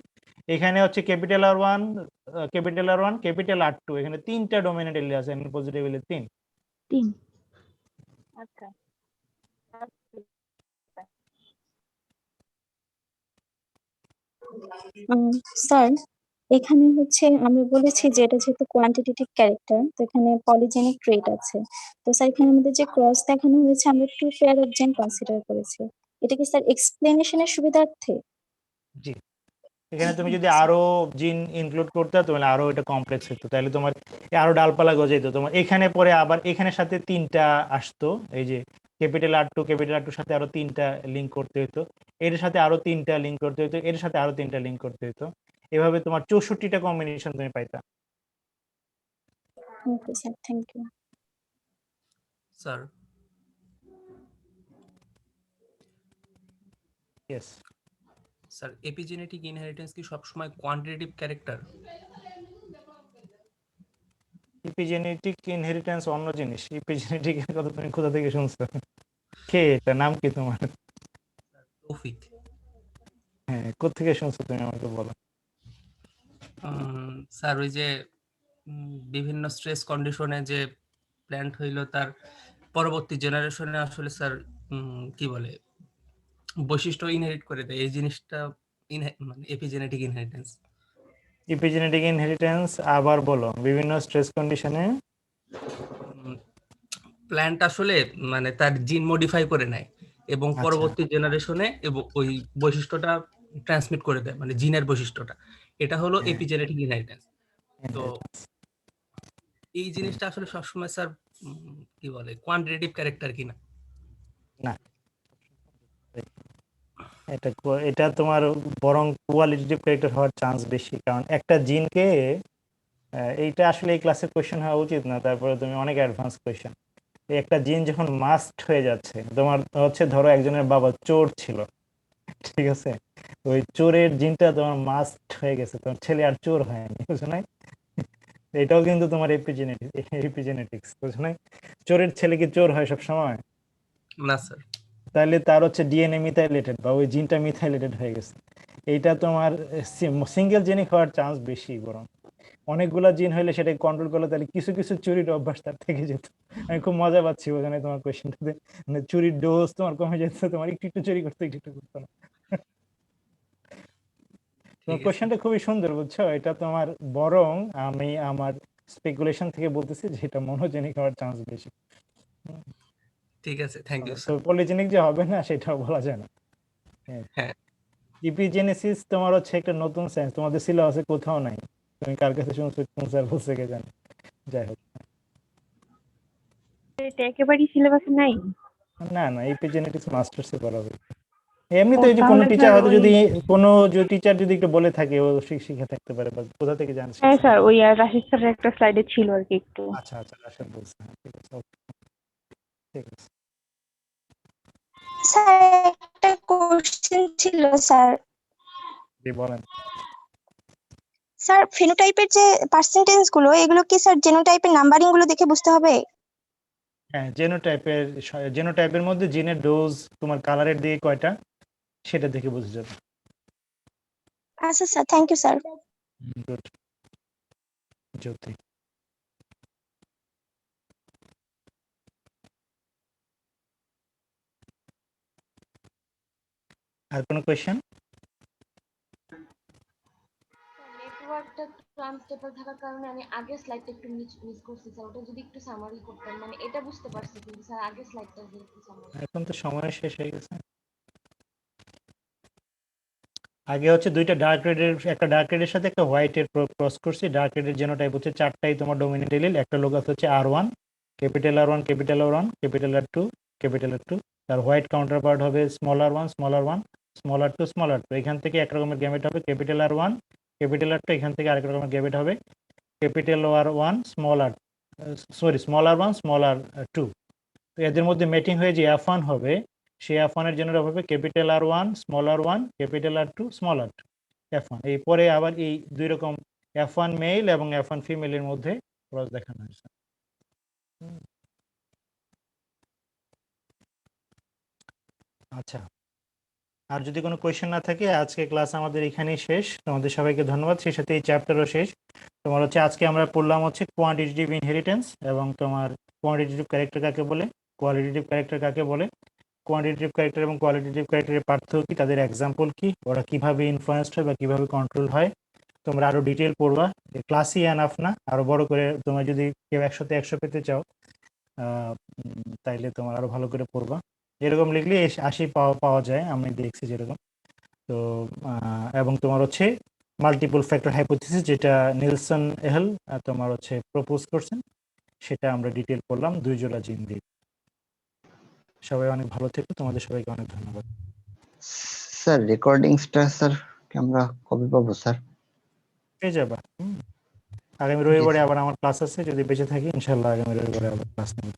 এখানে হচ্ছে ক্যাপিটাল R1 ক্যাপিটাল R2, এখানে তিনটা ডমিনেন্ট এলিল আছে, এখানে পজিটিভ এলিল 3। আচ্ছা স্যার এখানে হচ্ছে আমি বলেছি যে এটা যেহেতু কোয়ান্টিটেটিভ ক্যারেক্টার, তো এখানে পলিজেনিক ট্রেট আছে। তো স্যার এখানে আমাদের যে ক্রস দেখানো হয়েছে আমরা 2 পেয়ার অফ জেন কনসিডার করেছি। এটা কি স্যার এক্সপ্লেনেশনের সুবিধার্থে? জি, এখানে তুমি যদি আরো জিন ইনক্লুড করতে তাহলে আরো এটা কমপ্লেক্স হতো, তাহলে তোমার আরো ডালপালা গজাইতো। তোমার এখানে পরে আবার এখানের সাথে 3টা আসতো, এই যে ক্যাপিটাল R2 সাথে আরো 3টা লিংক করতে হতো, এর সাথে আরো 3টা লিংক করতে হতো, এর সাথে আরো 3টা লিংক করতে হতো। এভাবে তোমার 64টা কম্বিনেশন তুমি পাইতা। Okay sir, thank you. Sir yes sir epigenetic inheritance কি সবসময় কোয়ান্টিটেটিভ ক্যারেক্টার? ইপিজেনেটিক ইনহেরিটেন্স অন্য জিনিস। ইপিজেনেটিক এর কথা তুমি কোথা থেকে শুনছো? কে এটা? নাম কি তোমার? তৌফিক। হ্যাঁ, কোথা থেকে শুনছো তুমি আমাকে বলো। স্যার ওই যে বিভিন্ন স্ট্রেস কন্ডিশনে যে প্ল্যান্ট হইলো তার পরবর্তী জেনারেশনে আসলে স্যার কি বলে বৈশিষ্ট্য ইনহেরিট করে দেয়, এই জিনিসটা মানে এপিজেনেটিক ইনহেরিটেন্স। ইপিজেনেটিক ইনহেরিটেন্স আবার বলো। বিভিন্ন স্ট্রেস কন্ডিশনে প্ল্যান্ট আসলে মানে তার জিন মডিফাই করে নেয় এবং আচ্ছা। পরবর্তী জেনারেশনে এবং ওই বৈশিষ্ট্যটা ট্রান্সমিট করে দেয়, মানে জিনের বৈশিষ্ট্যটা। এটা হলো হ্যাঁ। Epigenetic inheritance. তো inheritance। এই জিনিসটা আসলে সবসময় স্যার কি বলে কোয়ান্টিটেটিভ ক্যারেক্টার কিনা? না, এটা তোমার বরং কোয়ালিটেটিভ ক্যারেক্টার হওয়ার চান্স বেশি, কারণ একটা জিনকে এইটা আসলে এই ক্লাসের কোয়েশ্চেন হওয়া উচিত না, তারপরে তুমি অনেক অ্যাডভান্স কোয়েশ্চেন। একটা জিন যখন মাস্ট হয়ে যাচ্ছে, তোমার হচ্ছে ধরো একজনের বাবা চোর ছিল, ঠিক আছে, ওই চোরের জিনটা তোমার মাস্ট হয়ে গেছে, তোমার ছেলে আর চোর হয়নি, বুঝছো না? এটাও কিন্তু তোমার এপিজেনেটিক্স, বুঝছো না? চোরের ছেলে কি চোর হয় সব সময়? না স্যার। তাহলে তার হচ্ছে ডিএনএ মিথাইলেটেড বা ওই জিনটা মিথাইলেটেড হয়ে গেছে। এইটা তোমার সিঙ্গেল জেনিক হওয়ার চান্স বেশি, বরং অনেকগুলা জিন হইলে সেটাকে কন্ট্রোল করলে তাহলে কিছু কিছু চুরির অভ্যাস তার থেকে যেত। আমি খুব মজা পাচ্ছি ওখানে তোমার কোয়েশ্চেনটাতে, মানে চুরির ডোজ তোমার কমে যেত, তোমার একটু একটু চুরি করতে একটু একটু করতো না। তোমার কোয়েশ্চেনটা খুবই সুন্দর, বুঝছো? এটা তোমার বরং আমি আমার স্পেকুলেশন থেকে বলতেছি যে এটা মনোজেনিক হওয়ার চান্স বেশি। ঠিক আছে, থ্যাংক ইউ তো স্যার। পলিজেনিক যে হবে না সেটাও বলা যায় না। হ্যাঁ ইপিজেনেসিস তোমার হচ্ছে একটা নতুন সায়েন্স, তোমাদের সিলেবাসে কোথাও নাই। তুমি কার কাছে শুনছো, কোন স্যার বলছে কে জানে। যাই হোক, এটা একেবারেই সিলেবাসে নাই। না না, ইপিজেনেটিক্স মাস্টার্সে করা হবে। এমনিতে ও, এই যে কোনো তাহলে টিচার স্যার হয়তো ওই যদি কোনো টিচার যদি একটু বলে থাকে ও শিখে থাকতে পারে, বা কোথা থেকে জানছে। হ্যাঁ স্যার, ওই রাশিদ স্যারের একটা স্লাইডে ছিল আর কি একটু। আচ্ছা আচ্ছা, রাশেদ বলছে, হ্যাঁ, ঠিক আছে, okay, ঠিক আছে। স্যার একটা কোশ্চেন ছিল স্যার। জি বলেন। স্যার ফিনোটাইপের যে পার্সেন্টেজ গুলো এগুলো কি স্যার জেনোটাইপের নাম্বারিং গুলো দেখে বুঝতে হবে? হ্যাঁ, জেনোটাইপের মধ্যে জিনের ডোজ তোমার কালারের দিকে কয়টা সেটা দেখে বুঝে যাবে। আচ্ছা sir, thank you sir. Good. Jyoti, আর কোনো কোয়েশ্চেন? নেটওয়ার্কটা একটু আনস্টেবল থাকার কারণে আমি আগের স্লাইডটা একটু মিস করছি স্যার, ওটা যদি একটু সামারি করতেন, মানে এটা বুঝতে পারছি কিন্তু স্যার আগের স্লাইডটা যদি একটু সামারি। এখন তো সময় শেষ হয়ে গেছে। আগে হচ্ছে দুইটা ডার্ক রেডের, একটা ডার্ক রেডের সাথে একটা হোয়াইটের ক্রস করছি। ডার্ক রেডের জেনোটাইপ হচ্ছে চারটাই তোমার ডোমিনেন্ট এলিল। একটা লোগাস হচ্ছে R1, capital R1, capital R1, capital R2, capital R2। তার হোয়াইট কাউন্টার পার্ট হবে small r1, small r1, small r2, small r2। এখান থেকে এক রকমের গ্যামেট হবে ক্যাপিটাল R1, ক্যাপিটাল R2। এখান থেকে আরেক রকমের গ্যামেট হবে capital R1, small r1, small r2। তো এদের মধ্যে ম্যাচিং হয়ে যে F1 হবে, সেই F1 এর জেনারেট হবে capital R1, small r1, capital R2, small r2, F1। এই পরে আবার এই দুই রকম F1 মেল এবং F1 ফিমেলের মধ্যে ক্রস দেখানো হয়েছে। আচ্ছা, আর যদি কোনো কোয়েশ্চেন না থাকে আজকে ক্লাস আমাদের এখানেই শেষ। তোমাদের সবাইকে ধন্যবাদ। সেই সাথে এই চ্যাপ্টারও শেষ। তোমার হচ্ছে আজকে আমরা পড়লাম হচ্ছে কোয়ান্টিটেটিভ ইনহেরিটেন্স এবং তোমার কোয়ান্টিটেটিভ ক্যারেক্টার কাকে বলে, কোয়ালিটেটিভ ক্যারেক্টার কাকে বলে, কোয়ান্টিটেটিভ ক্যারেক্টার এবং কোয়ালিটেটিভ ক্যারেক্টারের পার্থক্য কি, তাদের এক্সাম্পল কি, ওরা কিভাবে ইনফ্লুয়েন্সড হয় বা কিভাবে কন্ট্রোল হয়। তোমরা আরো ডিটেল পড়বা, ক্লাসই এনাফ না, আরো বড় করে তোমরা যদি কেউ 100-তে 100 পেতে চাও তাইলে তোমার আরো ভালো করে পড়বা। এরকম লিখলে 80 পাওয়া যায়, আমি দেখছি যেরকম। তো এবং তোমার হচ্ছে মাল্টিপল ফ্যাক্টর হাইপোথিসিস, যেটা নিলসন এহেল তোমার হচ্ছে প্রপোজ করছেন, সেটা আমরা ডিটেল পড়লাম 2 জোড়া জিন দিয়ে। সবাই অনেক ভালো থেকো, তোমাদের সবাইকে অনেক ধন্যবাদ। স্যার রেকর্ডিংসটা স্যার আমরা কবে পাবো স্যার? পেয়ে যাবা। আগামী রবিবারে আবার আমার ক্লাস আছে, যদি বেঁচে থাকি ইনশাল্লাহ আগামী রবিবারে আবার ক্লাস নেব।